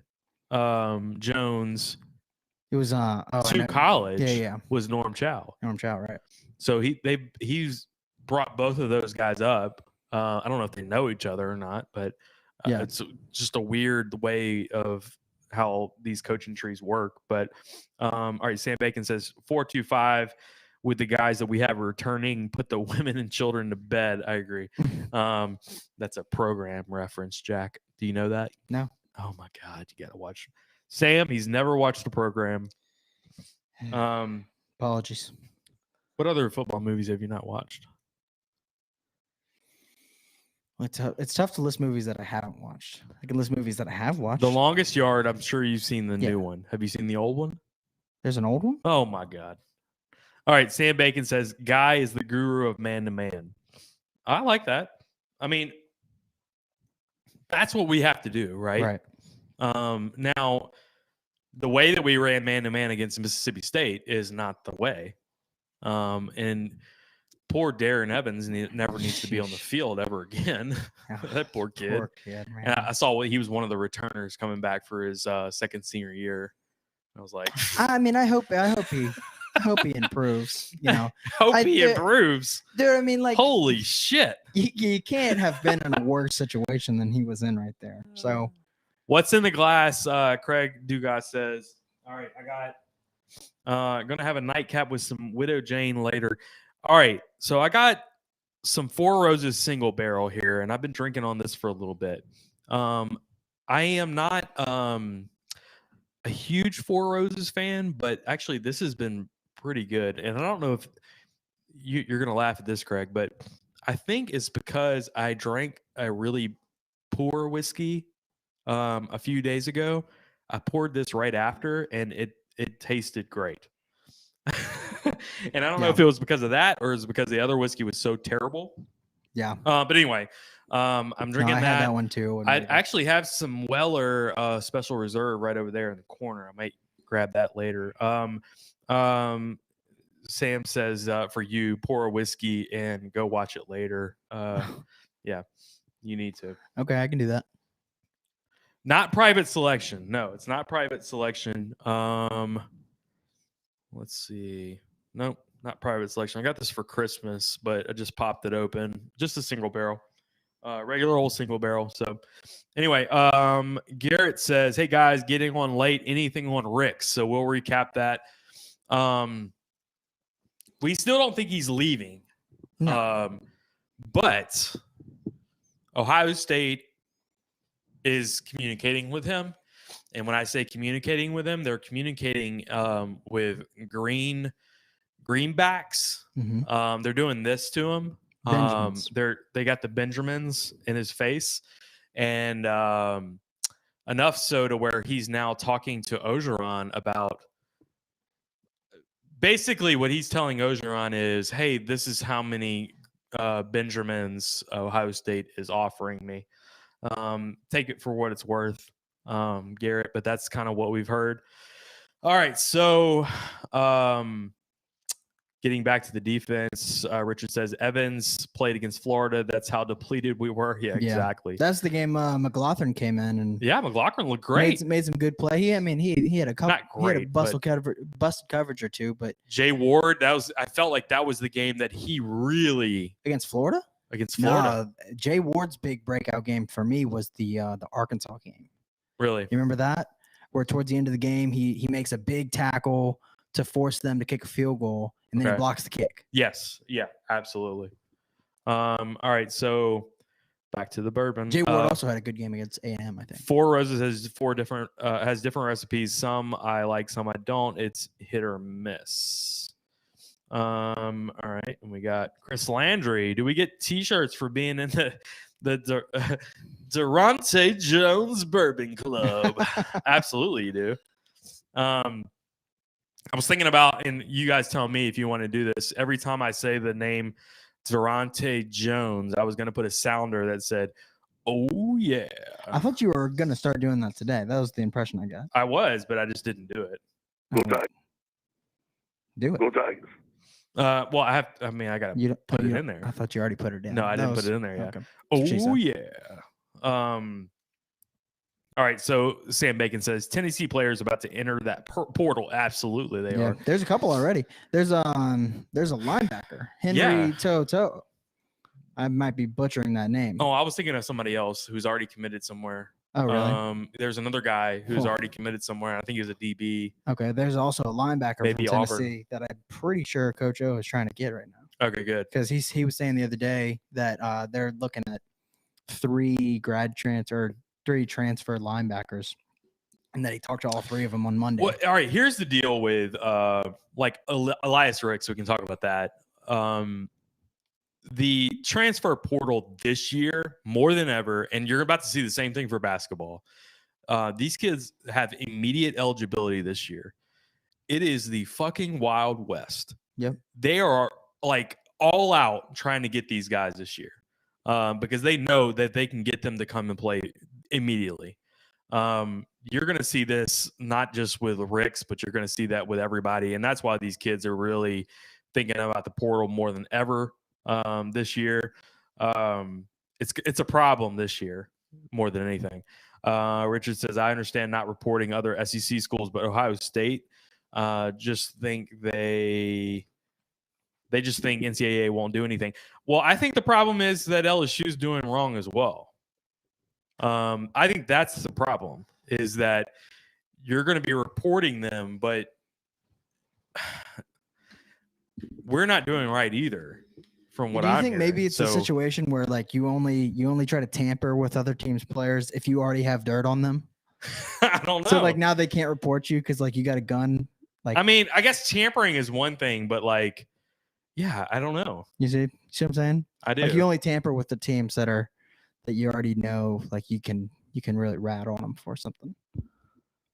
Jones It was to college Yeah. was Norm Chow. Norm Chow, right? So he's brought both of those guys up. I don't know if they know each other or not, but Yeah. it's just a weird way of how these coaching trees work. But all right, Sam Bacon says 4-2-5 with the guys that we have returning, put the women and children to bed. I agree. That's a program reference, Jack. Do you know that? No. Oh my God, you gotta watch. Sam, he's never watched the program. Apologies. What other football movies have you not watched? It's tough to list movies that I haven't watched. I can list movies that I have watched. The Longest Yard, I'm sure you've seen the Yeah. new one. Have you seen the old one? There's an old one? Oh my God. All right, Sam Bacon says, Guy is the guru of man-to-man. I like that. I mean, that's what we have to do, right? Now, the way that we ran man-to-man against Mississippi State is not the way. And poor Darren Evans never needs to be on the field ever again. That poor kid. Poor kid, man. And I saw he was one of the returners coming back for his second senior year. I was like, I mean, I hope he improves. hope he improves. Dude, I mean, like, Holy shit. you can't have been in a worse situation than he was in right there. So, what's in the glass? Craig Dugas says, all right, I got gonna have a nightcap with some Widow Jane later. All right, so I got some Four Roses single barrel here, and I've been drinking on this for a little bit. I am not a huge Four Roses fan, but actually this has been pretty good. And I don't know if you're going to laugh at this, Craig, but I think it's because I drank a really poor whiskey a few days ago. I poured this right after, and it tasted great. And I don't know if it was because of that or is it because the other whiskey was so terrible. yeah. But anyway, I'm drinking I had that one too. I actually have some Weller Special Reserve right over there in the corner. I might grab that later. Sam says for you, pour a whiskey and go watch it later. Yeah, you need to. Okay, I can do that. Not private selection. No, it's not private selection. Let's see. Nope, not private selection. I got this for Christmas, but I just popped it open. Just a single barrel. Regular old single barrel. So anyway, Garrett says, "Hey guys, getting on late. Anything on Ricks?" So we'll recap that. We still don't think he's leaving. No. But Ohio State is communicating with him. And when I say communicating with him, they're communicating with greenbacks. Mhm. They're doing this to him. Benjamins. They got the Benjamins in his face, and enough so to where he's now talking to Ogeron about. Basically, what he's telling Ogeron is, "Hey, this is how many Benjamins Ohio State is offering me. Take it for what it's worth, Garrett." But that's kind of what we've heard. All right, so getting back to the defense, Richard says Evans played against Florida. That's how depleted we were. Yeah, Yeah. exactly. That's the game McLaughlin came in and Yeah, McLaughlin looked great. made some good play. He had a couple. Not he had a great, busted coverage or two, but Jay Ward, I felt like that was the game that he really against Florida. against Florida. No, Jay Ward's big breakout game for me was the Arkansas game. Really, You remember that? Where towards the end of the game, he makes a big tackle to force them to kick a field goal, and then he Okay. blocks the kick. yes, yeah, absolutely. All right, so back to the bourbon. Jay Ward also had a good game against A&M, I think. Four Roses has has different recipes. Some I like, some I don't. It's hit or miss. All right, and we got Chris Landry. Do we get T-shirts for being in the Daronte Jones Bourbon Club? Absolutely, you do. I was thinking about, and you guys tell me if you want to do this. Every time I say the name Daronte Jones, I was going to put a sounder that said, "Oh yeah." I thought you were gonna start doing that today. That was the impression I got. I was, but I just didn't do it. Go Tigers. Do it. Go Tigers. Well, I got to You don't put it you in don't- there. I thought you already put it in. No, I That didn't put was- it in there yet. Okay. That's what she Oh said. yeah. All right. So Sam Bacon says Tennessee players about to enter that portal. Absolutely, they Yeah, are. there's a couple already. There's a linebacker, Henry Yeah. Toto. I might be butchering that name. Oh, I was thinking of somebody else who's already committed somewhere. Oh, really? There's another guy who's Cool. already committed somewhere. I think he was a DB. Okay. There's also a linebacker Maybe from Auburn. Tennessee that I'm pretty sure Coach O is trying to get right now. Okay, good. Because he was saying the other day that they're looking at three transfer linebackers, and that he talked to all three of them on Monday. Well, all right. Here's the deal with Elias Ricks. We can talk about that. The transfer portal this year more than ever, and you're about to see the same thing for basketball. These kids have immediate eligibility this year. It is the fucking Wild West. Yep. They are like all out trying to get these guys this year because they know that they can get them to come and play immediately. You're going to see this not just with Ricks, but you're going to see that with everybody. And that's why these kids are really thinking about the portal more than ever this year. It's a problem this year more than anything. Richard says, I understand not reporting other SEC schools, but Ohio State just think they just think NCAA won't do anything. Well, I think the problem is that LSU is doing wrong as well. I think that's the problem, is that you're going to be reporting them, but we're not doing right either. From what Do you I'm think hearing. maybe it's a situation where like you only try to tamper with other teams' players if you already have dirt on them? I don't know. So like now they can't report you because like you got a gun. Like I mean, I guess tampering is one thing, but like, yeah, I don't know. you see what I'm saying? I do. Like you only tamper with the teams that you already know. Like you can really rat on them for something.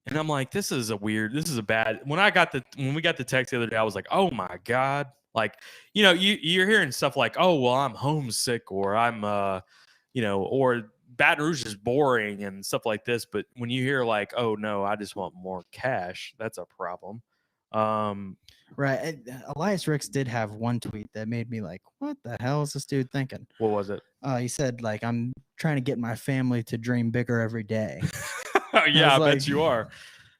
And I'm like, this is a bad. When we got the text the other day, I was like, oh my God. Like, you're hearing stuff like, oh, well, I'm homesick, or I'm, or Baton Rouge is boring and stuff like this. But when you hear like, oh no, I just want more cash, that's a problem. Right. Elias Ricks did have one tweet that made me like, what the hell is this dude thinking? What was it? He said like, I'm trying to get my family to dream bigger every day. Yeah, I was bet you are.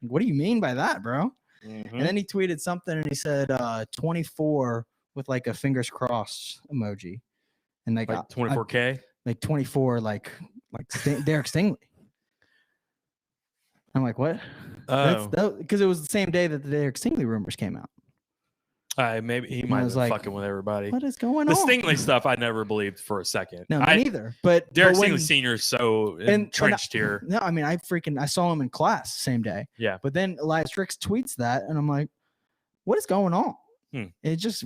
What do you mean by that, bro? Mhm. And then he tweeted something and he said 24 with like a fingers crossed emoji. And like, Like 24K. like 24, Derek Stingley. I'm like, what? Oh, Because it was the same day that the Derek Stingley rumors came out. maybe he I might have was been like, fucking with everybody. What is going The on? Stingley stuff, I never believed for a second. No, me neither. But Derek when, Stingley Sr. is so and entrenched here. No, I mean, I saw him in class the same day. Yeah. But then Eli Ricks tweets that, and I'm like, what is going on? It just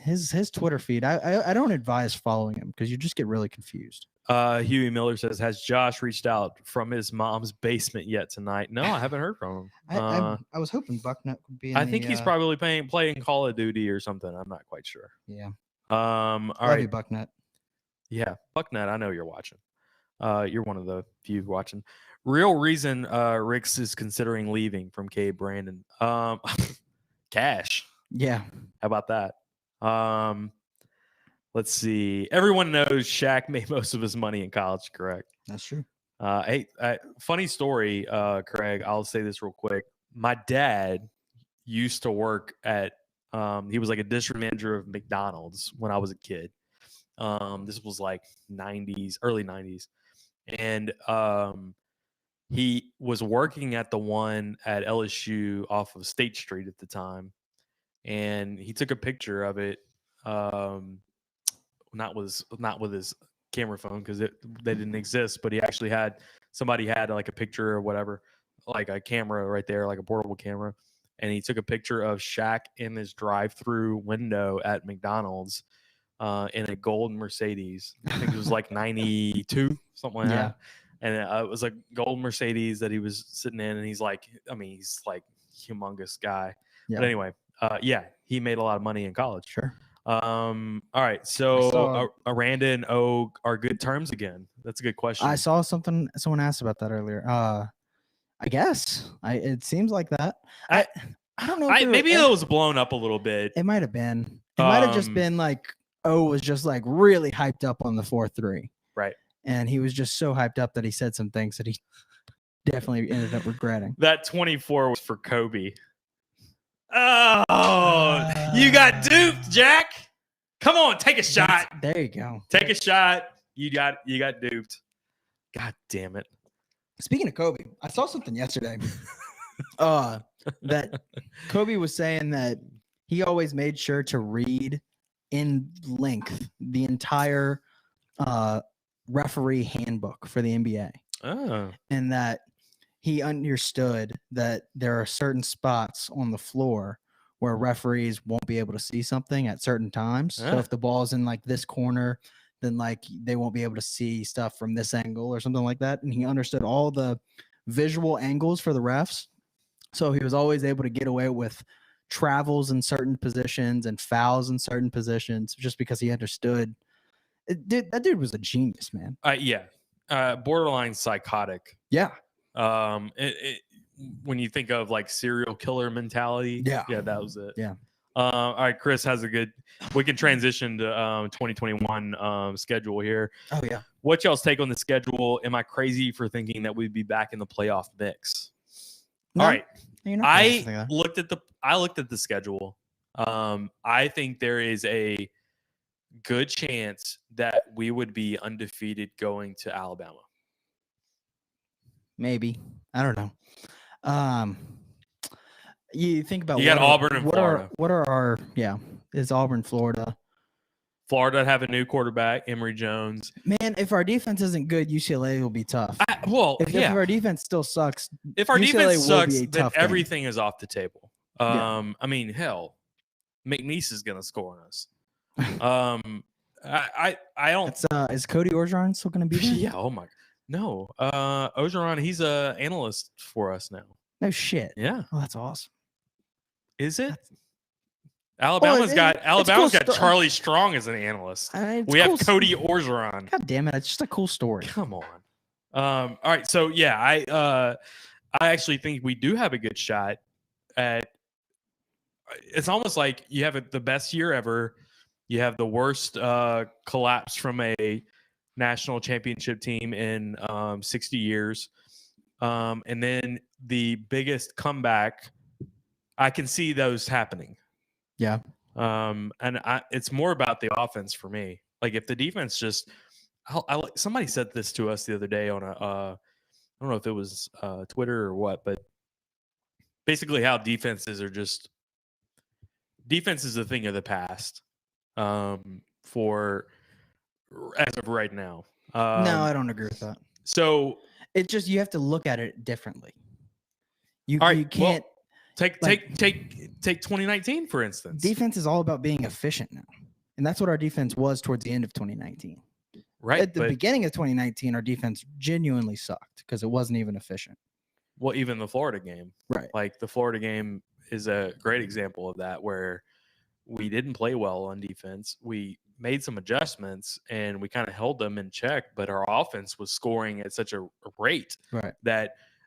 his Twitter feed. I don't advise following him because you just get really confused. Huey Miller says, has Josh reached out from his mom's basement yet tonight? No, I haven't heard from him. I was hoping Bucknut would be. I think he's probably playing Call of Duty or something. I'm not quite sure. Yeah. All Love right. you, Bucknut. Yeah, Bucknut, I know you're watching. You're one of the few watching. Real reason Ricks is considering leaving from Cade Brandon. Cash. Yeah. How about that? Let's see. Everyone knows Shaq made most of his money in college, correct? That's true. Hey, funny story, Craig. I'll say this real quick. My dad used to work at he was like a district manager of McDonald's when I was a kid. This was like 90s, early 90s. And he was working at the one at LSU off of State Street at the time. And he took a picture of it. Not with his camera phone because they didn't exist, but he actually had somebody had like a picture or whatever, like a camera right there, like a portable camera. And he took a picture of Shaq in his drive-through window at McDonald's in a gold Mercedes. I think it was like 92, something like that. And it was a gold Mercedes that he was sitting in. And he's like, he's like humongous guy. Yeah. But anyway, he made a lot of money in college. Sure. All right. So Aranda and O are good terms again. That's a good question. I saw something someone asked about that earlier. I guess it seems like that. I don't know. If maybe it was blown up a little bit. It might have been. It might have just been like O was just like really hyped up on the 4-3. Right. And he was just so hyped up that he said some things that he definitely ended up regretting. That 24 was for Kobe. Oh, you got duped, Jack. Come on, take a shot. There you go. Take a shot. You got duped. God damn it. Speaking of Kobe, I saw something yesterday. That Kobe was saying that he always made sure to read in length the entire referee handbook for the NBA. Oh. And that he understood that there are certain spots on the floor where referees won't be able to see something at certain times. So if the ball's in like this corner, then like they won't be able to see stuff from this angle or something like that. And he understood all the visual angles for the refs. So he was always able to get away with travels in certain positions and fouls in certain positions just because he understood. That dude was a genius, man. Borderline psychotic. Yeah. When you think of like serial killer mentality, that was it. Yeah. All right, Chris has a good. We can transition to 2021 schedule here. Oh yeah. What y'all's take on the schedule? Am I crazy for thinking that we'd be back in the playoff mix? No, all right. I looked at the schedule. I think there is a good chance that we would be undefeated going to Alabama. Maybe. I don't know. You think about you got Auburn and Florida. What are our is Auburn, Florida. Florida have a new quarterback, Emory Jones. Man, if our defense isn't good, UCLA will be tough. If our defense still sucks, if our UCLA defense sucks, then game. everything is off the table. I mean, hell, McNeese is gonna score on us. I don't. Is Cody Orgeron still gonna be there? Yeah. Oh my. No. Orgeron, he's a analyst for us now. No shit. Yeah. Oh, that's awesome. Is it? Alabama's got Charlie Strong as an analyst. We have Cody Orgeron. God damn it! It's just a cool story. Come on. All right. So yeah, I actually think we do have a good shot at. It's almost like you have the best year ever. You have the worst collapse from a national championship team in 60 years. And then the biggest comeback, I can see those happening. Yeah. And it's more about the offense for me. Like if the defense just, somebody said this to us the other day on I don't know if it was Twitter or what, but basically how defense is a thing of the past for as of right now. No, I don't agree with that. So It's just you have to look at it differently. You all right, you can't. take like- take 2019 for instance. Defense is all about being efficient now, and that's what our defense was towards the end of 2019. Right. At the beginning of 2019, our defense genuinely sucked because it wasn't even efficient. Well, even the Florida game. Right. Like the Florida game is a great example of that, where we didn't play well on defense. We made some adjustments and we kind of held them in check, but our offense was scoring at such a rate Right.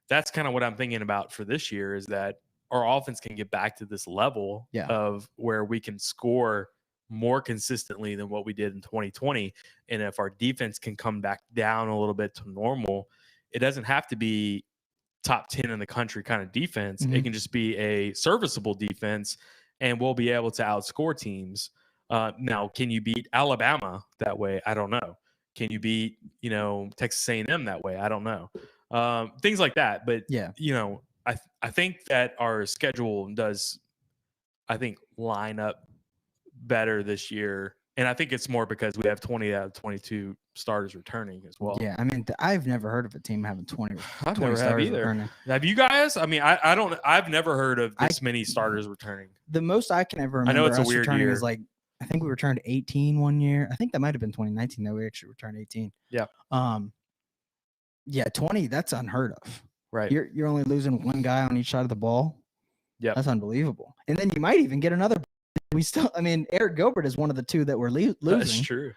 that's kind of what I'm thinking about for this year, is that our offense can get back to this level of where we can score more consistently than what we did in 2020. And if our defense can come back down a little bit to normal, it doesn't have to be top 10 in the country kind of defense. It can just be a serviceable defense, and we'll be able to outscore teams. Now, can you beat Alabama that way? I don't know. Can you beat, Texas A&M that way? I don't know. Things like that. But, I think that our schedule does, line up better this year. And I think it's more because we have 20 out of 22 starters returning as well. Yeah, I mean, I've never heard of a team having 20. I've 20 never have starters either. returning. Have you guys? I mean, I've never heard of this many starters returning. The most I can ever I know remember it's a us weird returning year. is like, I think we returned 18 one year. I think that might have been 2019 that we actually returned 18. Yeah. 20, that's unheard of. Right. You're only losing one guy on each side of the ball. Yeah. That's unbelievable. And then you might even get another. Eric Gilbert is one of the two that we're losing. That's true.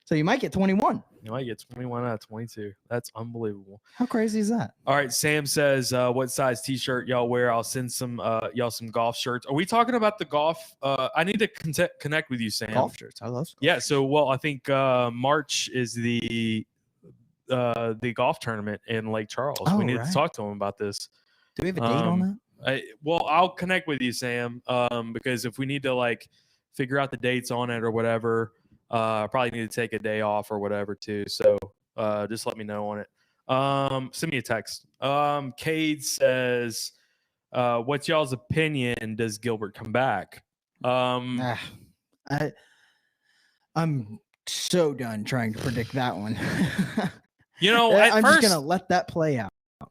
So you might get 21. You might get 21 out of 22. That's unbelievable. How crazy is that? All right. Sam says, what size t-shirt y'all wear? I'll send y'all some golf shirts. Are we talking about the golf? I need to connect with you, Sam. Golf shirts. I love golf Yeah. shirts. So, I think March is the golf tournament in Lake Charles. Oh, we need to right. talk to him about this. Do we have a date on that? I'll connect with you, Sam, because if we need to figure out the dates on it or whatever, I probably need to take a day off or whatever too. So just let me know on it. Send me a text. Cade says, what's y'all's opinion? Does Gilbert come back? I'm so done trying to predict that one. At I'm first, just gonna let that play out.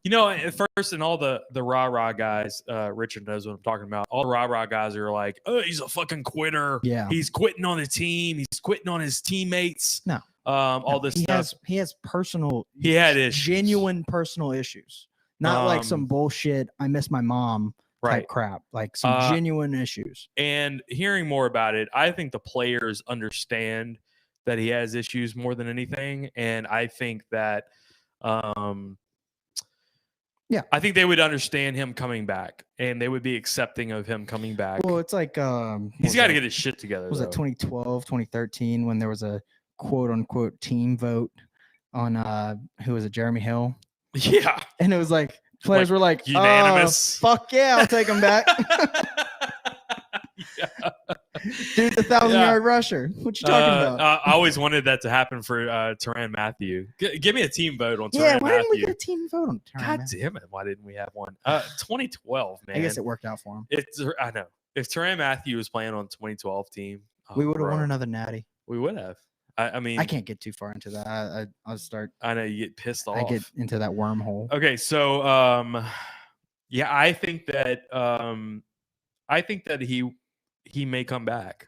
at first, and all the rah-rah guys, Richard knows what I'm talking about. All the rah-rah guys are like, oh, he's a fucking quitter. Yeah. He's quitting on the team. He's quitting on his teammates. No. All this stuff. He has personal. He had issues. Genuine personal issues, not like some bullshit. I miss my mom type Right. crap. Like some genuine issues. And hearing more about it, I think the players understand that he has issues more than anything. And I think that, I think they would understand him coming back, and they would be accepting of him coming back. Well, it's like He's got to get his shit together. Was it 2012, 2013 when there was a quote unquote team vote on who was it, Jeremy Hill? Yeah. And it was like players were like unanimous. Fuck yeah, I'll take him back. Yeah. Dude's a 1,000-yard rusher. What you talking about? I always wanted that to happen for Tyrann Mathieu. Give me a team vote on Tyrann Yeah, why Mathieu. didn't we get a team vote on Tyrann God Mathieu? damn it! Why didn't we have one? 2012, man. I guess it worked out for him. I know. If Tyrann Mathieu was playing on 2012 team, We would have won another natty. We would have. I mean, I can't get too far into that. I'll start. I know you get pissed off. I get into that wormhole. Okay, so yeah, I think that he may come back.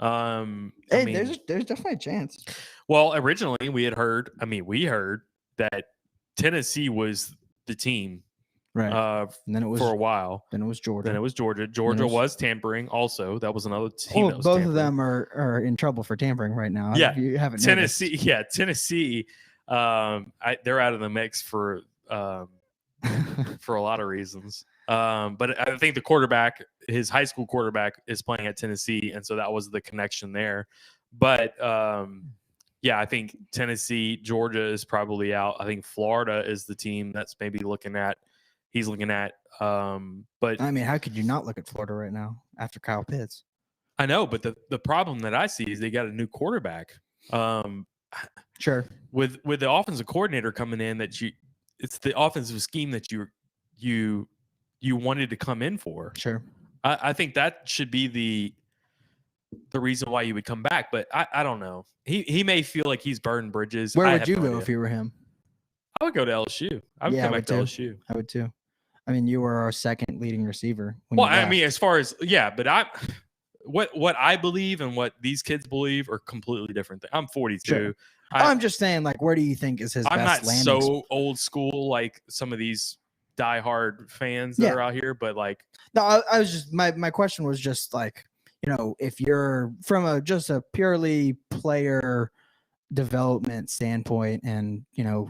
Hey, there's definitely a chance. Well, originally we heard that Tennessee was the team, right? And then it was for a while. Then it was Georgia. Then it was Georgia. Georgia was tampering. Also, that was another team. Well, that was both tampering. of them are in trouble for tampering right now. Yeah, if you haven't Tennessee. noticed. Yeah, Tennessee. They're out of the mix for a lot of reasons. But I think the quarterback, his high school quarterback, is playing at Tennessee, and so that was the connection there. But yeah, I think Tennessee, Georgia is probably out. I think Florida is the team that's maybe looking at. He's looking at. But I mean, how could you not look at Florida right now after Kyle Pitts? I know, but the problem that I see is they got a new quarterback. Sure. With the offensive coordinator coming in, it's the offensive scheme that you wanted to come in for. Sure. I think that should be the reason why you would come back, but I don't know. He may feel like he's burned bridges. Where I would have you no go idea. if you were him? I would go to LSU. I would Yeah, come I back would to too. LSU. I would too. I mean, you were our second leading receiver. When Well, you I mean, left. as far as but what I believe and what these kids believe are completely different things. I'm 42. Sure. I'm just saying, like, where do you think is his I'm best not landing? so old school like some of these diehard fans that Yeah. are out here, but like, No, I was just my question was just like, if you're from just a purely player development standpoint and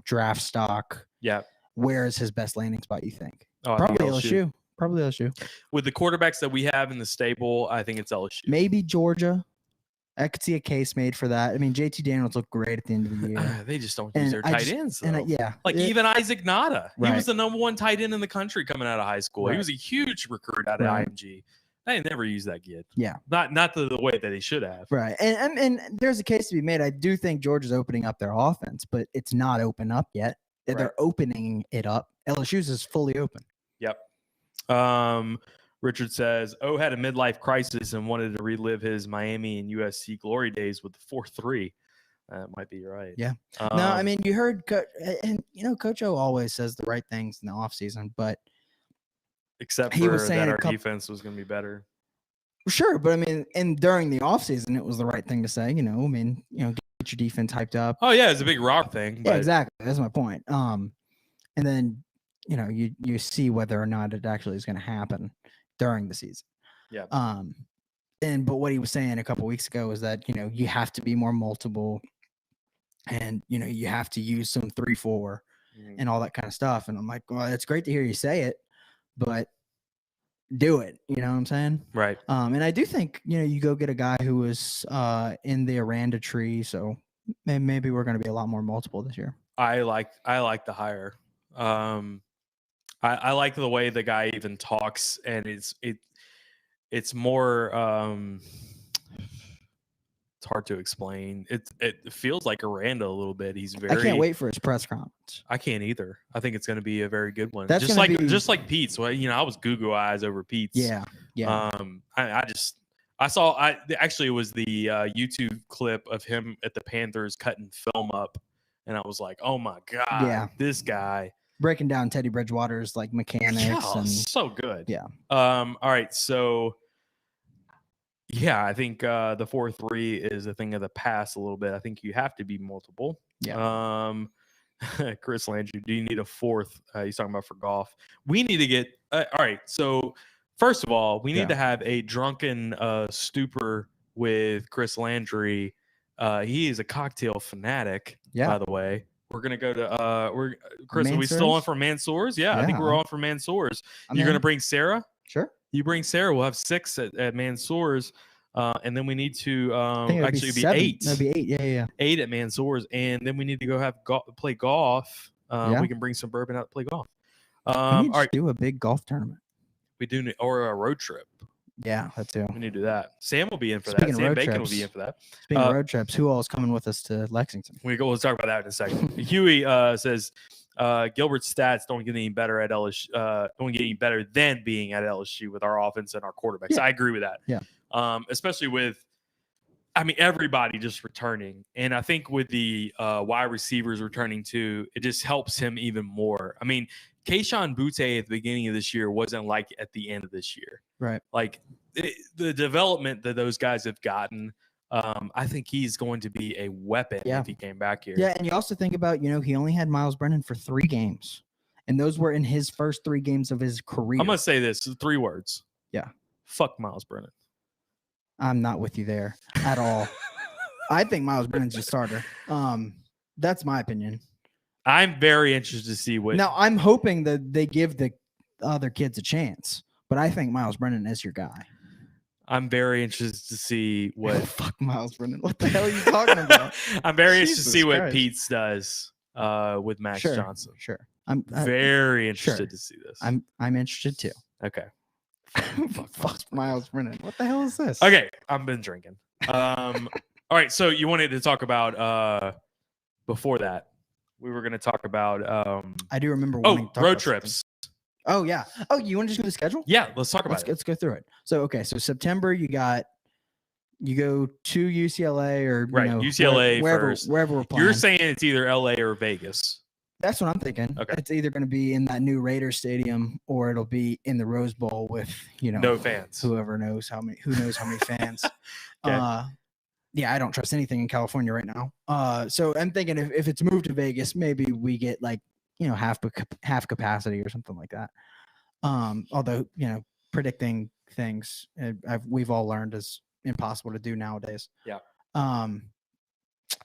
draft stock, yeah, where is his best landing spot? You think oh, I think probably LSU. Probably LSU. With the quarterbacks that we have in the stable, I think it's LSU. Maybe Georgia. I could see a case made for that. I mean, JT Daniels looked great at the end of the year. They just don't use And their I tight just- ends. And Though. yeah, Like even Isaac Nada, he Right. was the number one tight end in the country coming out of high school. He Right. was a huge recruit out of Right. IMG. They never used that kid. Yeah. Not the way that he should have. right. And there's a case to be made. I do think Georgia's opening up their offense, but it's not open up yet. Right. They're opening it up. LSU's is fully open. Yep. Richard says, had a midlife crisis and wanted to relive his Miami and USC glory days with the 4-3. That might be right. Yeah. No, I mean, you heard, Coach O always says the right things in the offseason, but except he for was saying that a our couple- defense was going to be better. sure. But I mean, and during the offseason, it was the right thing to say, get your defense hyped up. Oh yeah, it's a big rock thing. But Yeah, exactly. That's my point. And then, you see whether or not it actually is going to happen during the season. Yeah. But what he was saying a couple weeks ago is that, you have to be more multiple and, you have to use some 3-4 Mhm. and all that kind of stuff. And I'm like, well, it's great to hear you say it, but do it. You know what I'm saying? Right. And I do think, you go get a guy who was in the Aranda tree. So maybe we're going to be a lot more multiple this year. I like the hire. I like the way the guy even talks, and it's more it's hard to explain. It feels like Aranda a little bit. He's very I can't wait for his press conference. I can't either. I think it's going to be a very good one. That's just gonna like be- just like Pete's. Well, I was Goo eyes over Pete's. Yeah. Yeah. Actually it was the YouTube clip of him at the Panthers cutting film up, and I was like, oh my god, Yeah. this guy. Breaking down Teddy Bridgewater's like mechanics Yeah, and so good. Yeah. All right. So, yeah, I think the 4-3 is a thing of the past a little bit. I think you have to be multiple. Yeah. Chris Landry, do you need a fourth? He's talking about for golf. We need to get. All right. So, first of all, we need to have a drunken stupor with Chris Landry. He is a cocktail fanatic. Yeah. By the way. We're gonna go to Chris. Are we still on Mansour's? for Mansour's? Yeah, I think Yeah. we're on for Mansour's. I'm You're in. gonna bring Sarah. Sure. You bring Sarah. We'll have 6 at Mansour's, and then we need to I think it'd actually be 7. 8. That'd be 8. Yeah. 8 at Mansour's, and then we need to go have play golf. Yeah. We can bring some bourbon out to play golf. We All need to right, do a big golf tournament. we do need, or a road trip. Yeah, that too. We need to do that. Sam will be in for Speaking that. of Sam road Bacon will be trips. in for that. Speaking of road trips, who all is coming with us to Lexington? We'll talk about that in a second. Huey says Gilbert's stats don't get any better at LSU. Don't get any better than being at LSU with our offense and our quarterbacks. Yeah. I agree with that. Yeah. Especially with, everybody just returning, and I think with the wide receivers returning too, it just helps him even more. Kayshon Boutte at the beginning of this year wasn't like at the end of this year. Right. Like the development that those guys have gotten. I think he's going to be a weapon if he came back here. Yeah, and you also think about, he only had Miles Brennan for 3 games, and those were in his first 3 games of his career. I'm gonna say this 3 words. Yeah. Fuck Miles Brennan. I'm not with you there at all. I think Miles Brennan's a starter. That's my opinion. I'm very interested to see what. Now, I'm hoping that they give the other kids a chance, but I think Miles Brennan is your guy. I'm very interested to see what Fuck Miles Brennan. What the hell are you talking about? I'm very interested to Jesus see what Christ. Pete's does with Max Sure, Johnson. Sure. Very interested sure. to see this. I'm interested too. Okay. Fuck Miles Brennan. What the hell is this? Okay, I've been drinking. All right, so you wanted to talk about before that. We were going to talk about I do remember wanting to talk road about something. trips. Oh yeah. Oh, you want to just do the schedule? Yeah, let's talk about it. Let's go through it. So okay, so September you go to UCLA or Right, UCLA first. wherever we're playing. You're saying it's either LA or Vegas. That's what I'm thinking. Okay. It's either going to be in that new Raiders stadium or it'll be in the Rose Bowl with, No fans. who knows how many fans. Okay. Yeah, I don't trust anything in California right now. So I'm thinking if it's moved to Vegas, maybe we get like, half capacity or something like that. Although, predicting things we've all learned is impossible to do nowadays. Yeah.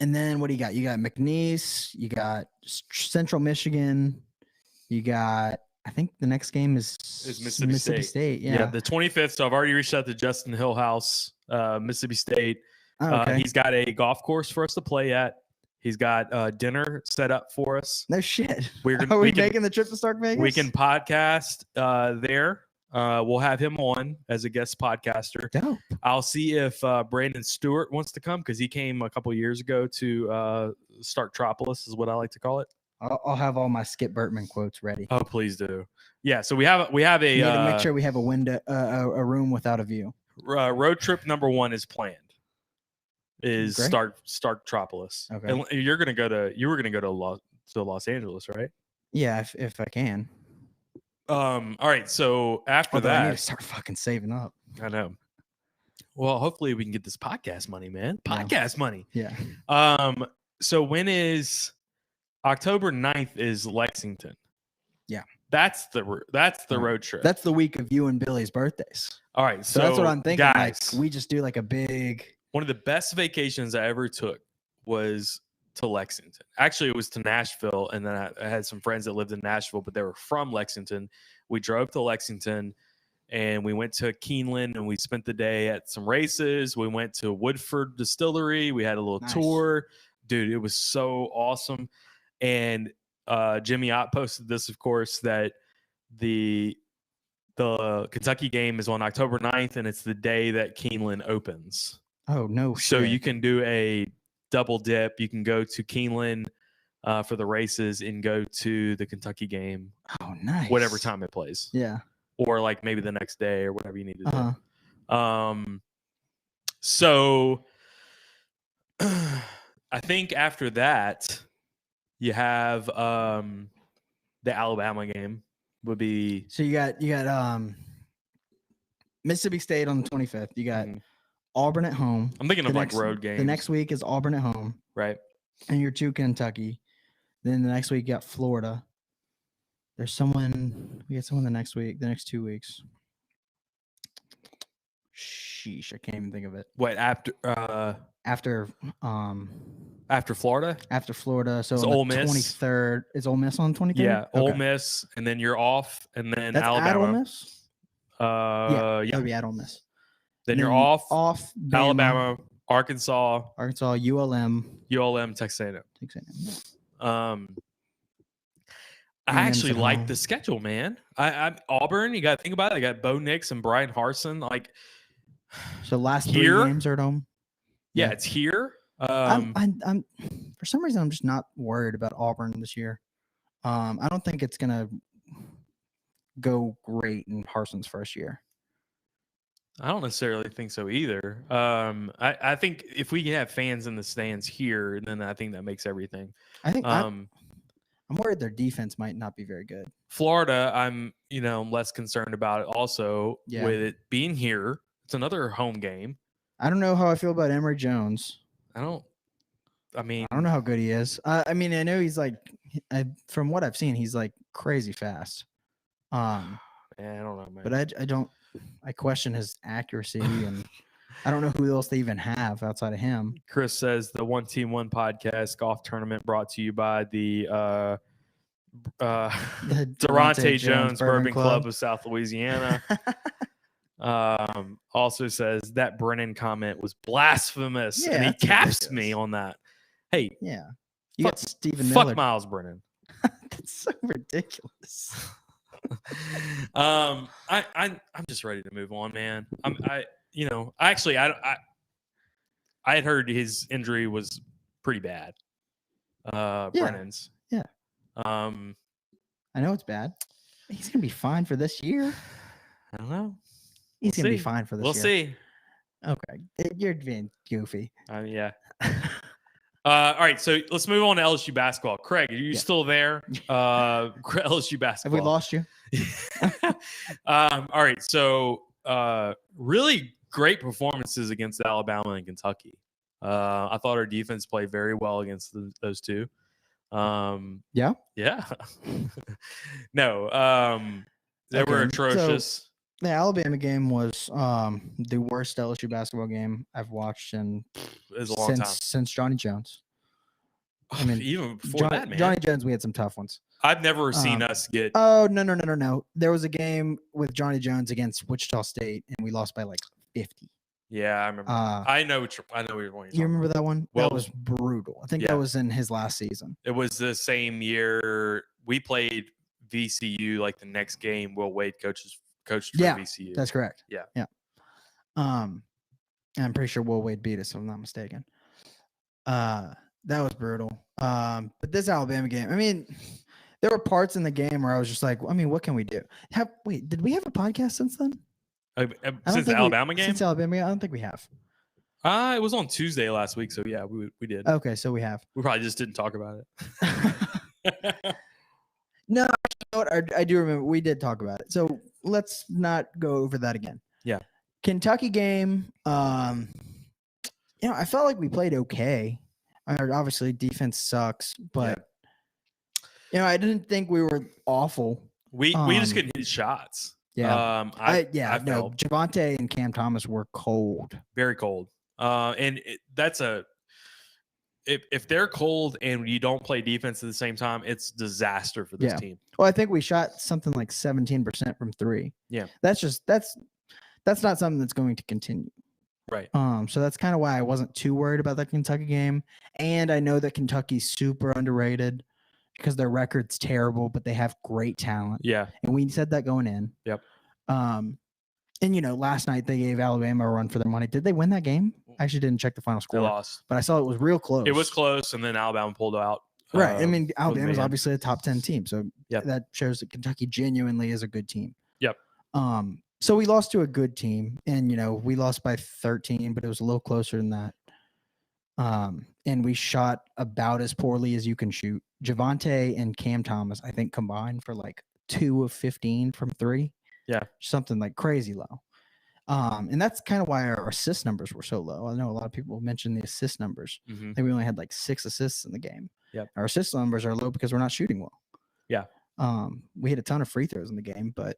And then what do you got? You got McNeese, you got Central Michigan, you got, I think the next game is Mississippi State. Yeah, the 25th. So I've already reached out to Justin Hillhouse, Mississippi State. Oh, okay. He's got a golf course for us to play at. He's got dinner set up for us. No shit. Are we making the trip to Stark Vegas? We can podcast there. We'll have him on as a guest podcaster. Dope. I'll see if Brandon Stewart wants to come because he came a couple years ago to Starktropolis is what I like to call it. I'll have all my Skip Bertman quotes ready. Oh, please do. Yeah, so we have a We need to make sure we have a window, a room without a view. road trip number 1 is planned. Is Great. Starktropolis. Okay. And you were gonna go to Los Angeles, right? Yeah, if I can. All right. So after Although I need to that, start fucking saving up. I know. Well, hopefully we can get this podcast money, man. Podcast money. Yeah. So when is October 9th is Lexington? Yeah. That's the road trip. That's the week of you and Billy's birthdays. All right. So that's what I'm thinking. Guys, Like we just do like a big. one of the best vacations I ever took was to Lexington. Actually, it was to Nashville, and then I had some friends that lived in Nashville, but they were from Lexington. We drove to Lexington, and we went to Keeneland, and we spent the day at some races. We went to Woodford Distillery. We had a little Nice. tour. Dude, it was so awesome. And Jimmy Ott posted this, of course, that the Kentucky game is on October 9th, and it's the day that Keeneland opens. Oh no! So shit. you can do a double dip. You can go to Keeneland for the races and go to the Kentucky game, Oh nice. whatever time it plays, Yeah. or like maybe the next day or whatever you need to Uh-huh. do. So I think after that you have the Alabama game would be So you got Mississippi State on the 25th. You got Auburn at home. I'm thinking The of like next- road games. The next week is Auburn at home, right? and you're to Kentucky. Then the next week you got Florida. We get someone the next week, the next 2 weeks. Sheesh, I can't even think of it. What after Florida? After Florida, so It's on the Ole Miss. 23rd. Is Ole Miss on the 23rd? Yeah, Ole Okay. Miss, and then you're off, and then That's Alabama. at Ole Miss. Yeah. That would be at Ole Miss. Then you're Then off. Bama, Alabama, Arkansas, Arkansas, ULM. ULM, Texas A&M. Texas A&M. I A&M's actually at like home. the schedule, man. I Auburn. You got to think about it. They got Bo Nix and Brian Harsin. Like, So last Here? 3 games are at home. yeah, Yeah. it's here. I'm for some reason I'm just not worried about Auburn this year. I don't think it's gonna go great in Harsin's first year. I don't necessarily think so either. I think if we can have fans in the stands here, then I think that makes everything. I think Um, I'm worried their defense might not be very good. Florida, I'm less concerned about it. Also, Yeah. with it being here, it's another home game. I don't know how I feel about Emory Jones. I don't know how good he is. I mean, I know he's like, from what I've seen, he's like crazy fast. I don't know, man. But I question his accuracy, and I don't know who else they even have outside of him. Chris says the One Team One podcast golf tournament brought to you by the The Daronte Jones Bourbon Club of South Louisiana. Also says that Brennan comment was blasphemous, Yeah, and he that's caps me ridiculous. on that. Hey, Yeah. You fuck, got Stephen fuck Miller. Miles Brennan. That's so ridiculous. I'm just ready to move on, man. I had heard his injury was pretty bad. Brennan's. Yeah. Um, I know it's bad. He's gonna be fine for this year. I don't know. He's We'll gonna be see. fine for this We'll year. see. Okay. You're being goofy. Yeah. All right, so let's move on to LSU basketball. Craig, are you Yeah. still there? LSU Have basketball. we lost you? All right, so really great performances against Alabama and Kentucky. I thought our defense played very well against those two. Yeah. Yeah. No, they were Okay, atrocious. The Alabama game was the worst LSU basketball game I've watched in It was a long time. since Johnny Jones. I mean, even before that, man. Johnny Jones, we had some tough ones. I've never seen us get. Oh no! There was a game with Johnny Jones against Wichita State, and we lost by like 50. Yeah, I remember. I know what you're going. You remember that one? Well, that was brutal. I think yeah. that was in his last season. It was the same year we played VCU. Like the next game, Will Wade coached for VCU. That's correct. Yeah. I'm pretty sure Will Wade beat us, if I'm not mistaken. That was brutal. But this Alabama game, I mean, there were parts in the game where I was just like, I mean, what can we do? Did we have a podcast since then? Since the Alabama game? Since Alabama game, I don't think we have. It was on Tuesday last week, so yeah, we did. Okay, so we have. We probably just didn't talk about it. No, you know what? I do remember we did talk about it. So let's not go over that again. Yeah. Kentucky game. I felt like we played okay. Obviously, defense sucks, but I didn't think we were awful. We just couldn't hit shots. Yeah. I no. felt Javonte and Cam Thomas were cold. very cold. If they're cold and you don't play defense at the same time, it's disaster for this team. Well, I think we shot something like 17% from 3. Yeah. That's not something that's going to continue. Right. So that's kind of why I wasn't too worried about that Kentucky game. And I know that Kentucky's super underrated because their record's terrible, but they have great talent. Yeah. And we said that going in. Yep. And last night they gave Alabama a run for their money. Did they win that game? I actually didn't check the final score. They lost. But I saw it was real close. It was close, and then Alabama pulled out. Right. I mean, Alabama's man. obviously a top 10 team. So Yep. that shows that Kentucky genuinely is a good team. Yep. So we lost to a good team, and we lost by 13, but it was a little closer than that. And we shot about as poorly as you can shoot. Javonte and Cam Thomas, I think, combined for like 2 of 15 from 3. Yeah. Something like crazy low. And that's kind of why our assist numbers were so low. I know a lot of people mention the assist numbers. Mm-hmm. I think we only had like 6 assists in the game. Yep. Our assist numbers are low because we're not shooting well. Yeah. We hit a ton of free throws in the game, but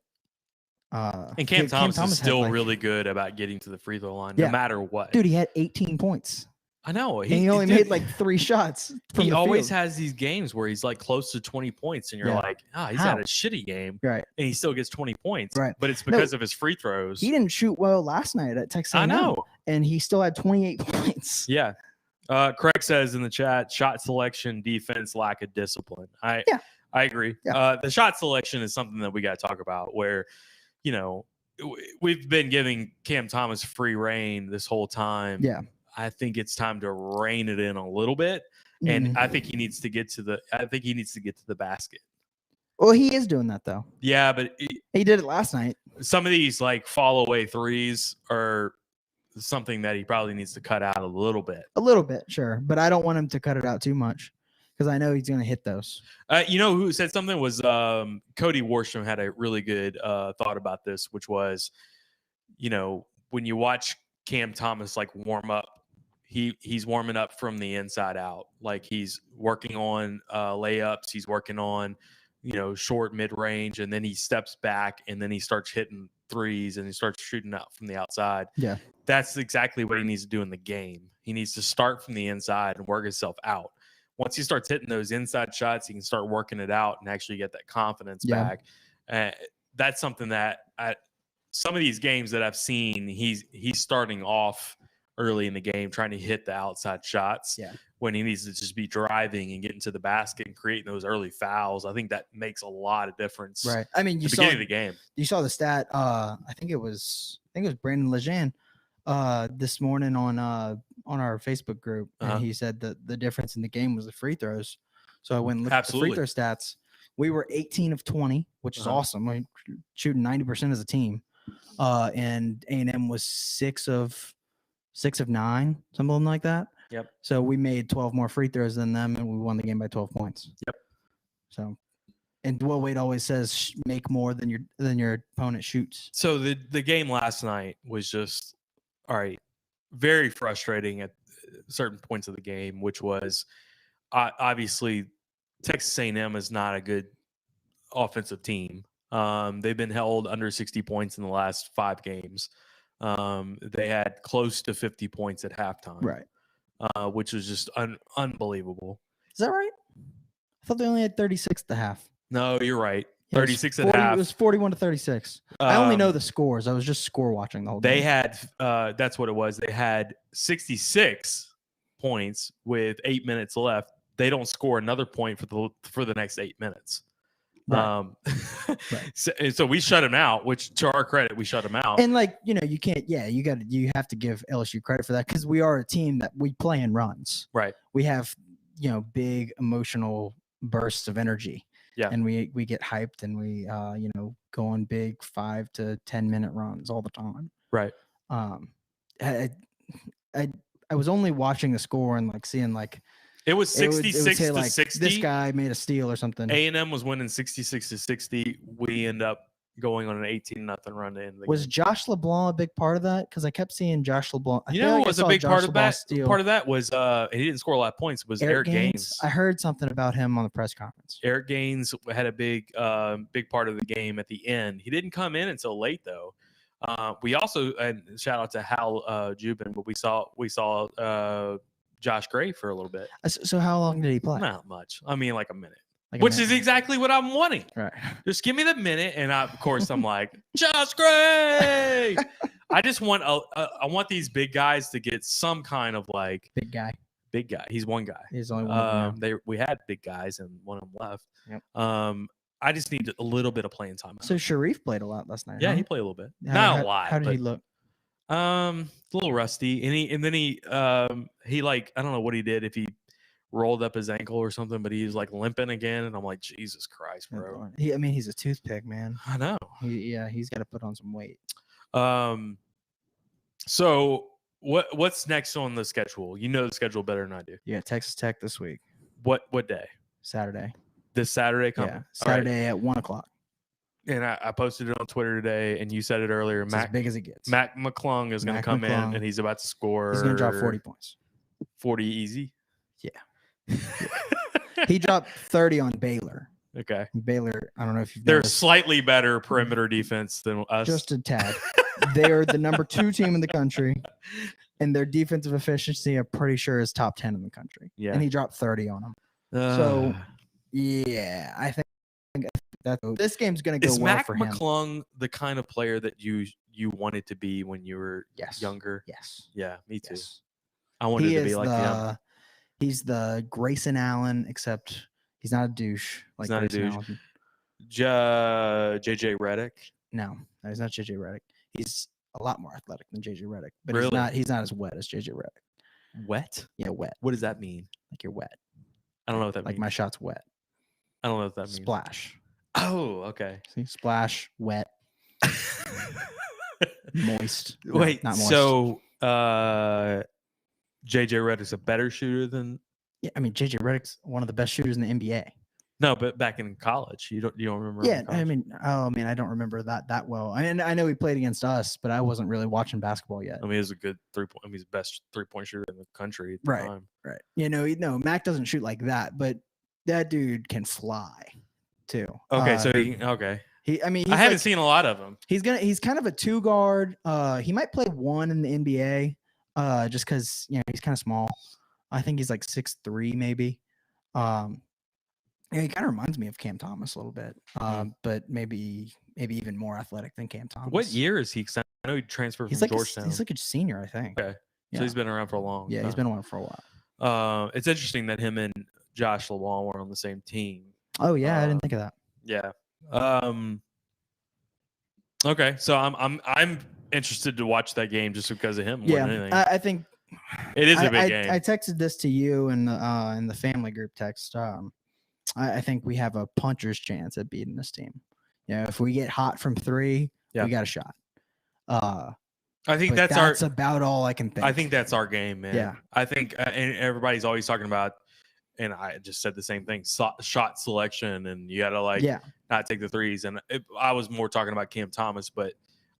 and Cam Thomas is still had, really good about getting to the free throw line, Yeah. no matter what. dude, he had 18 points. I know. He only made like 3 shots. From He the always field. has these games where he's like close to 20 points, and you're Yeah. like, he's How? had a shitty game, Right. and he still gets 20 points. Right. But it's because of his free throws. He didn't shoot well last night at Texas I A&M, know. and he still had 28 points. Yeah. Craig says in the chat, shot selection, defense, lack of discipline. I agree. Yeah. The shot selection is something that we got to talk about where, we've been giving Cam Thomas free reign this whole time. Yeah. I think it's time to rein it in a little bit. And I think he needs to get to the basket. Well, he is doing that though. Yeah, but He did it last night. some of these like fall away threes are something that he probably needs to cut out a little bit. A little bit, sure, but I don't want him to cut it out too much because I know he's going to hit those. Who said something was Cody Warstrom had a really good thought about this, which was, when you watch Cam Thomas like warm up, he's warming up from the inside out. Like he's working on layups, he's working on short mid range, and then he steps back and then he starts hitting threes and he starts shooting out from the outside. Yeah. That's exactly what he needs to do in the game. He needs to start from the inside and work himself out. Once he starts hitting those inside shots, he can start working it out and actually get that confidence back. That's something that some of these games that I've seen, he's starting off early in the game trying to hit the outside shots. Yeah. When he needs to just be driving and getting to the basket and creating those early fouls. I think that makes a lot of difference. Right. I mean, At you the saw beginning of the game. you saw the stat. I think it was Brandon Lejeune this morning on our Facebook group, Uh-huh. and he said that the difference in the game was the free throws. So I went and looked Absolutely. at the free throw stats. We were 18 of 20, which is Uh-huh. awesome. We're shooting 90% as a team. And A&M was 6 of 9, something like that. Yep. So we made 12 more free throws than them, and we won the game by 12 points. Yep. So, and Dwell Wade always says, make more than your opponent shoots. So the game last night was just all right, very frustrating at certain points of the game, which was obviously Texas A&M is not a good offensive team. They've been held under 60 points in the last 5 games. They had close to 50 points at halftime, Right. Which was just unbelievable. Is that right? I thought they only had 36 at the half. No, you're right. Yeah, it was 36 40 at half. It was 41 to 36. I only know Um, the scores. I was just score watching the whole They game. had that's what it was. They had 66 points with 8 minutes left. They don't score another point for the next 8 minutes. Right. Right. So we shut him out, which to our credit, we shut him out. And you can't. Yeah, you have to give LSU credit for that because we are a team that we play in runs. Right. We have big emotional bursts of energy. Yeah. And we get hyped and we go on big 5 to 10 minute runs all the time. Right. I was only watching the score and seeing It was it would 66 say, to 60. this guy made a steal or something. A&M was winning 66 to 60. We end up going on an 18-0 run to end the Was game. Josh LeBlanc a big part of that? Because I kept seeing Josh LeBlanc. I You feel know like what I was a saw big Josh part of LeBlanc that? steal. Part of that was he didn't score a lot of points. Was Eric Gaines. I heard something about him on the press conference. Eric Gaines had a big part of the game at the end. He didn't come in until late though. We also, and shout out to Hal Jubin, but we saw Josh Gray for a little bit. So how long did he play? Not much. I mean, like a minute. Like a Which is minute? exactly what I'm wanting. Right. Just give me the minute, and of course I'm like, Josh Gray. I just want I want these big guys to get some kind of Big guy. big guy. He's one guy. He's only one of them now. We had big guys, and one of them left. Yep. I just need a little bit of playing time. So Sharif played a lot last night. yeah, huh? he played a little bit, How- not a lot. How did but, he look? a little rusty, and then he I don't know what he did, if he rolled up his ankle or something, but he's limping again, and I'm like, Jesus Christ, bro. He's a toothpick, man. I know. He's got to put on some weight. So what's next on the schedule? You know the schedule better than I do. Yeah, Texas Tech this week, What day? Saturday. This Saturday coming. Yeah, All right. Saturday at 1:00. And I posted it on Twitter today, and you said it earlier. It's as big as it gets. Mac McClung is going to Mac come in, McClung. and he's about to score. He's gonna drop 40 points. 40 easy. Yeah. He dropped 30 on Baylor. Okay. Baylor, I don't know if you've They're noticed, slightly better perimeter defense than us. just a tad. They are the number 2 team in the country, and their defensive efficiency, I'm pretty sure, is top 10 in the country. Yeah. And he dropped 30 on them. So, yeah, I think that this game's going to go is well Mac for him. McClung the kind of player that you wanted to be when you were Yes. younger? Yes. Yeah, me too. Yes. I wanted He to be is like him. he's the Grayson Allen, except he's not a douche. Like not a Grayson douche. Allen. JJ Redick. No, he's not JJ Redick. He's a lot more athletic than JJ Redick, but Really? he's not as wet as JJ Redick. Wet? Yeah, wet. What does that mean? Like you're wet. I don't know what that Like means. my shot's wet. I don't know what that means. Splash. Oh, okay. See, splash, wet, moist. No, Wait, not moist. so JJ Redick's a better shooter than Yeah, I mean JJ Redick's one of the best shooters in the NBA. no, but back in college, you don't remember? him Yeah, in college? I don't remember that well. I mean, I know he played against us, but I wasn't really watching basketball yet. I mean, he was a good 3-point. I mean, he's the best 3-point shooter in the country at the Right. time. Right. No, Mac doesn't shoot like that, but that dude can fly too. Okay, so okay. I mean, I haven't seen a lot of him. He's kind of a 2 guard. He might play 1 in the NBA. Just because he's kind of small. I think he's like 6'3", maybe. Yeah, he kind of reminds me of Cam Thomas a little bit, Mhm. but maybe even more athletic than Cam Thomas. What year is he? 'Cause I know he transferred He's from like Georgetown. he's like a senior, I think. Okay. Yeah. So he's been around for a long Yeah, time. he's been around for a while. It's interesting that him and Josh LeBlanc were on the same team. Oh yeah, I Um, didn't think of that. Yeah. Okay, so I'm interested to watch that game just because of him more Yeah, than anything. I think It is a big I game. texted this to you in the family group text. I think we have a puncher's chance at beating this team. If we get hot from 3, Yeah. we got a shot. I think But that's about all I can think. I think that's our game, man. Yeah. I think and everybody's always talking about, and I just said the same thing: shot selection, and you got to yeah, not take the threes. And I was more talking about Cam Thomas, but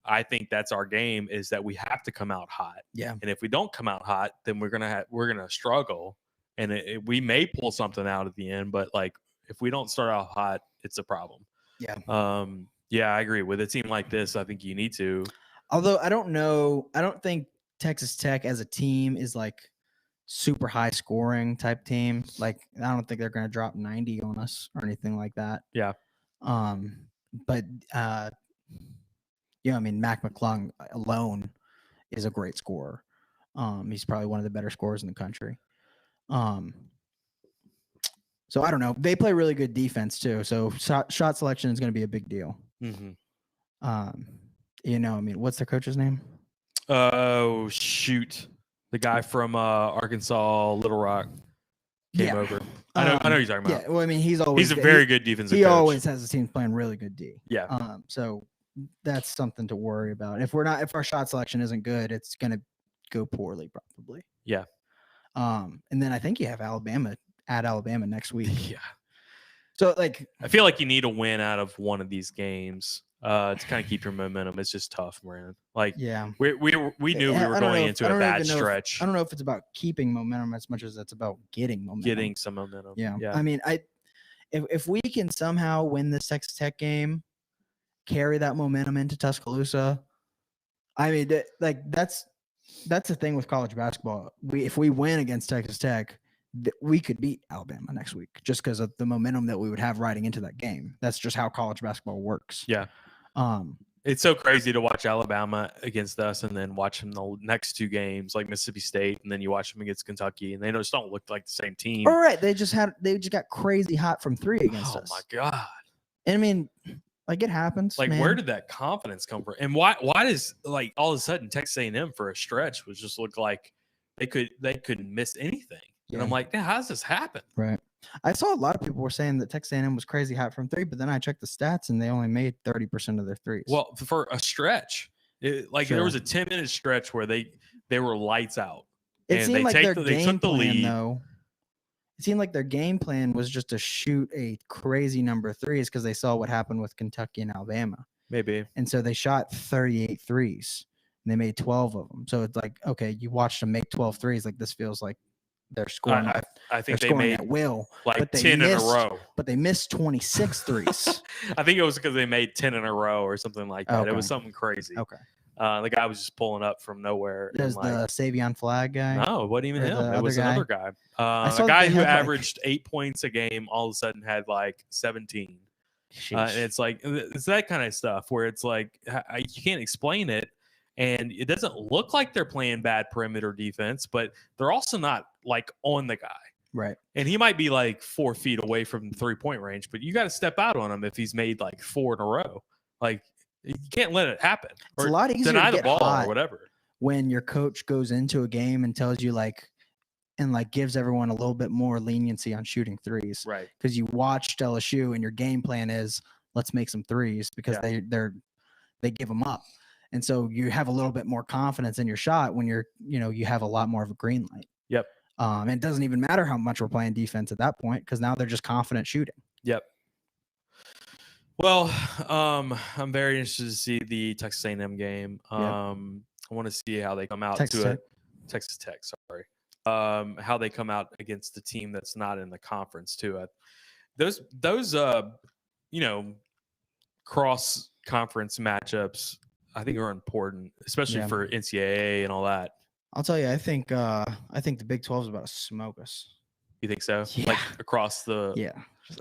I think that's our game: is that we have to come out hot. yeah, And if we don't come out hot, then we're gonna struggle, and we may pull something out at the end. But if we don't start out hot, it's a problem. yeah. Yeah, I agree. With a team like this, I think you need to. Although I don't think Texas Tech as a team is like super high scoring type team. Like I don't think they're going to drop 90 on us or anything like that. Yeah. But I mean, Mac McClung alone is a great scorer. He's probably one of the better scorers in the country. So I don't know. They play really good defense too. So shot selection is going to be a big deal. Mm-hmm. I mean, what's their coach's name? Oh shoot, the guy from Arkansas, Little Rock, came over. I know who you're talking about. Yeah, well, I mean, he's a very good defensive He coach. always has his team playing really good D. Yeah. So that's something to worry about. If our shot selection isn't good, it's gonna go poorly probably. Yeah. And then I think you have Alabama next week. Yeah. So I feel like you need a win out of one of these games to kind of keep your momentum. It's just tough, man. Yeah, we knew we were going into a bad stretch. I don't know if it's about keeping momentum as much as it's about getting momentum. Getting some momentum. Yeah. Yeah. I mean, if we can somehow win this Texas Tech game, carry that momentum into Tuscaloosa, I mean, that's the thing with college basketball. If we win against Texas Tech, we could beat Alabama next week just because of the momentum that we would have riding into that game. That's just how college basketball works. Yeah. It's so crazy to watch Alabama against us and then watch them the next 2 games like Mississippi State, and then you watch them against Kentucky, and they just don't look like the same team. All right, they just got crazy hot from 3 against us. Oh my god! And I mean, it happens. Like, man. where did that confidence come from? And why does all of a sudden Texas A&M for a stretch was just look like they couldn't miss anything? Yeah. And I'm like, how does this happen? Right. I saw a lot of people were saying that Texas A&M was crazy hot from 3, but then I checked the stats and they only made 30% of their threes. Well, for a stretch, there was a 10-minute stretch where they were lights out. It seemed like their game took the plan, lead. though. It seemed like their game plan was just to shoot a crazy number of threes because they saw what happened with Kentucky and Alabama. Maybe. And so they shot 38 threes and they made 12 of them. So it's like, okay, you watched them make 12 threes. Like, this feels like they're scoring. I think they made at will, like 10 in a row. But they missed 26 threes. I think it was because they made 10 in a row or something like that. It was something crazy. Okay. The guy was just pulling up from nowhere. There's the Savion Flag guy. No, it wasn't even him. It was another guy. saw A guy who they had, averaged 8 points a game all of a sudden had like 17. And it's like, it's that kind of stuff where it's like, you can't explain it. And it doesn't look like they're playing bad perimeter defense, but they're also not like on the guy. Right. And he might be like 4 feet away from the 3-point range, but you got to step out on him if he's made like 4 in a row. Like, you can't let it happen. It's a lot easier deny to the get ball hot or whatever. when your coach goes into a game and tells you gives everyone a little bit more leniency on shooting threes. Right. Because you watched LSU and your game plan is let's make some threes because they give them up. And so you have a little bit more confidence in your shot when you have a lot more of a green light. Yep. And it doesn't even matter how much we're playing defense at that point because now they're just confident shooting. Yep. Well, I'm very interested to see the Texas A&M game. I want to see how they come out Texas Tech, sorry. How they come out against the team that's not in the conference too. Those cross conference matchups I think are important, especially for NCAA and all that. I'll tell you, I think the Big 12 is about to smoke us. You think so? Yeah. Like across the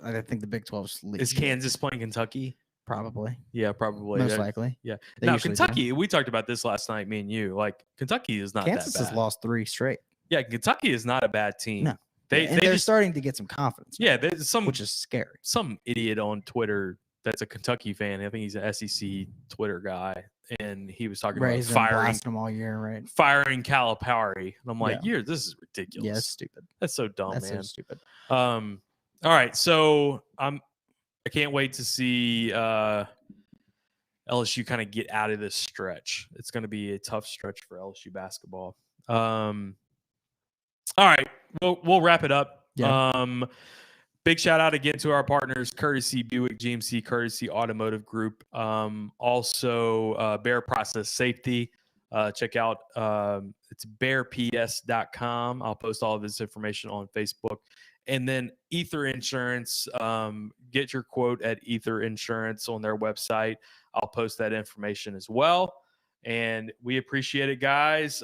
I think the Big 12's Is Kansas playing Kentucky? probably Yeah, probably. most That- likely. Yeah. They Now usually do. Kentucky, we talked about this last night, me and you. Like Kentucky is not Kansas that has bad. lost 3 straight. Yeah, Kentucky is not a bad team. No. They and they're just starting to get some confidence. now, yeah, there's which is scary. some idiot on Twitter that's a Kentucky fan. I think he's an SEC Twitter guy, and he was talking Right, about he's been firing blasting them all year, right? Calipari. And I'm like, Yeah. this is ridiculous. Yeah, it's stupid. That's so dumb, That's man. so stupid. All right, so I can't wait to see LSU kind of get out of this stretch. It's going to be a tough stretch for LSU basketball. All right, we'll wrap it up. Yeah. Big shout out again to our partners, Courtesy Buick GMC, Courtesy Automotive Group, also Bear Process Safety. Check out it's bearps.com. I'll post all of this information on Facebook. And then Ether Insurance, get your quote at Ether Insurance on their website. I'll post that information as well. And we appreciate it, guys.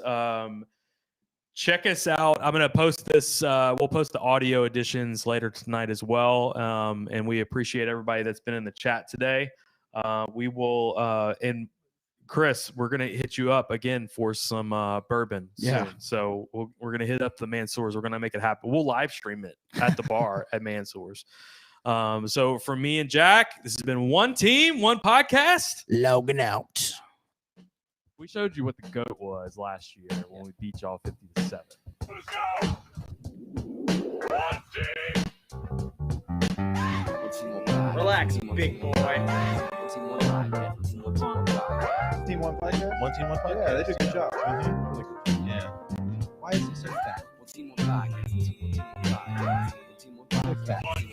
Check us out. I'm going to post this. We'll post the audio editions later tonight as well. And we appreciate everybody that's been in the chat today. We will, and Chris, we're going to hit you up again for some bourbon soon. So we're going to hit up the Mansour's. We're going to make it happen. We'll live stream it at the bar at Mansour's. So for me and Jack, this has been one team, one podcast. Logan out. We showed you what the GOAT was last year when we beat y'all 50-7. Let's go. One team. Relax, big boy. Team One podcast. One team, one podcast. Yeah, they did a good job. Yeah. Why is he so fat? One team. So fat. One team.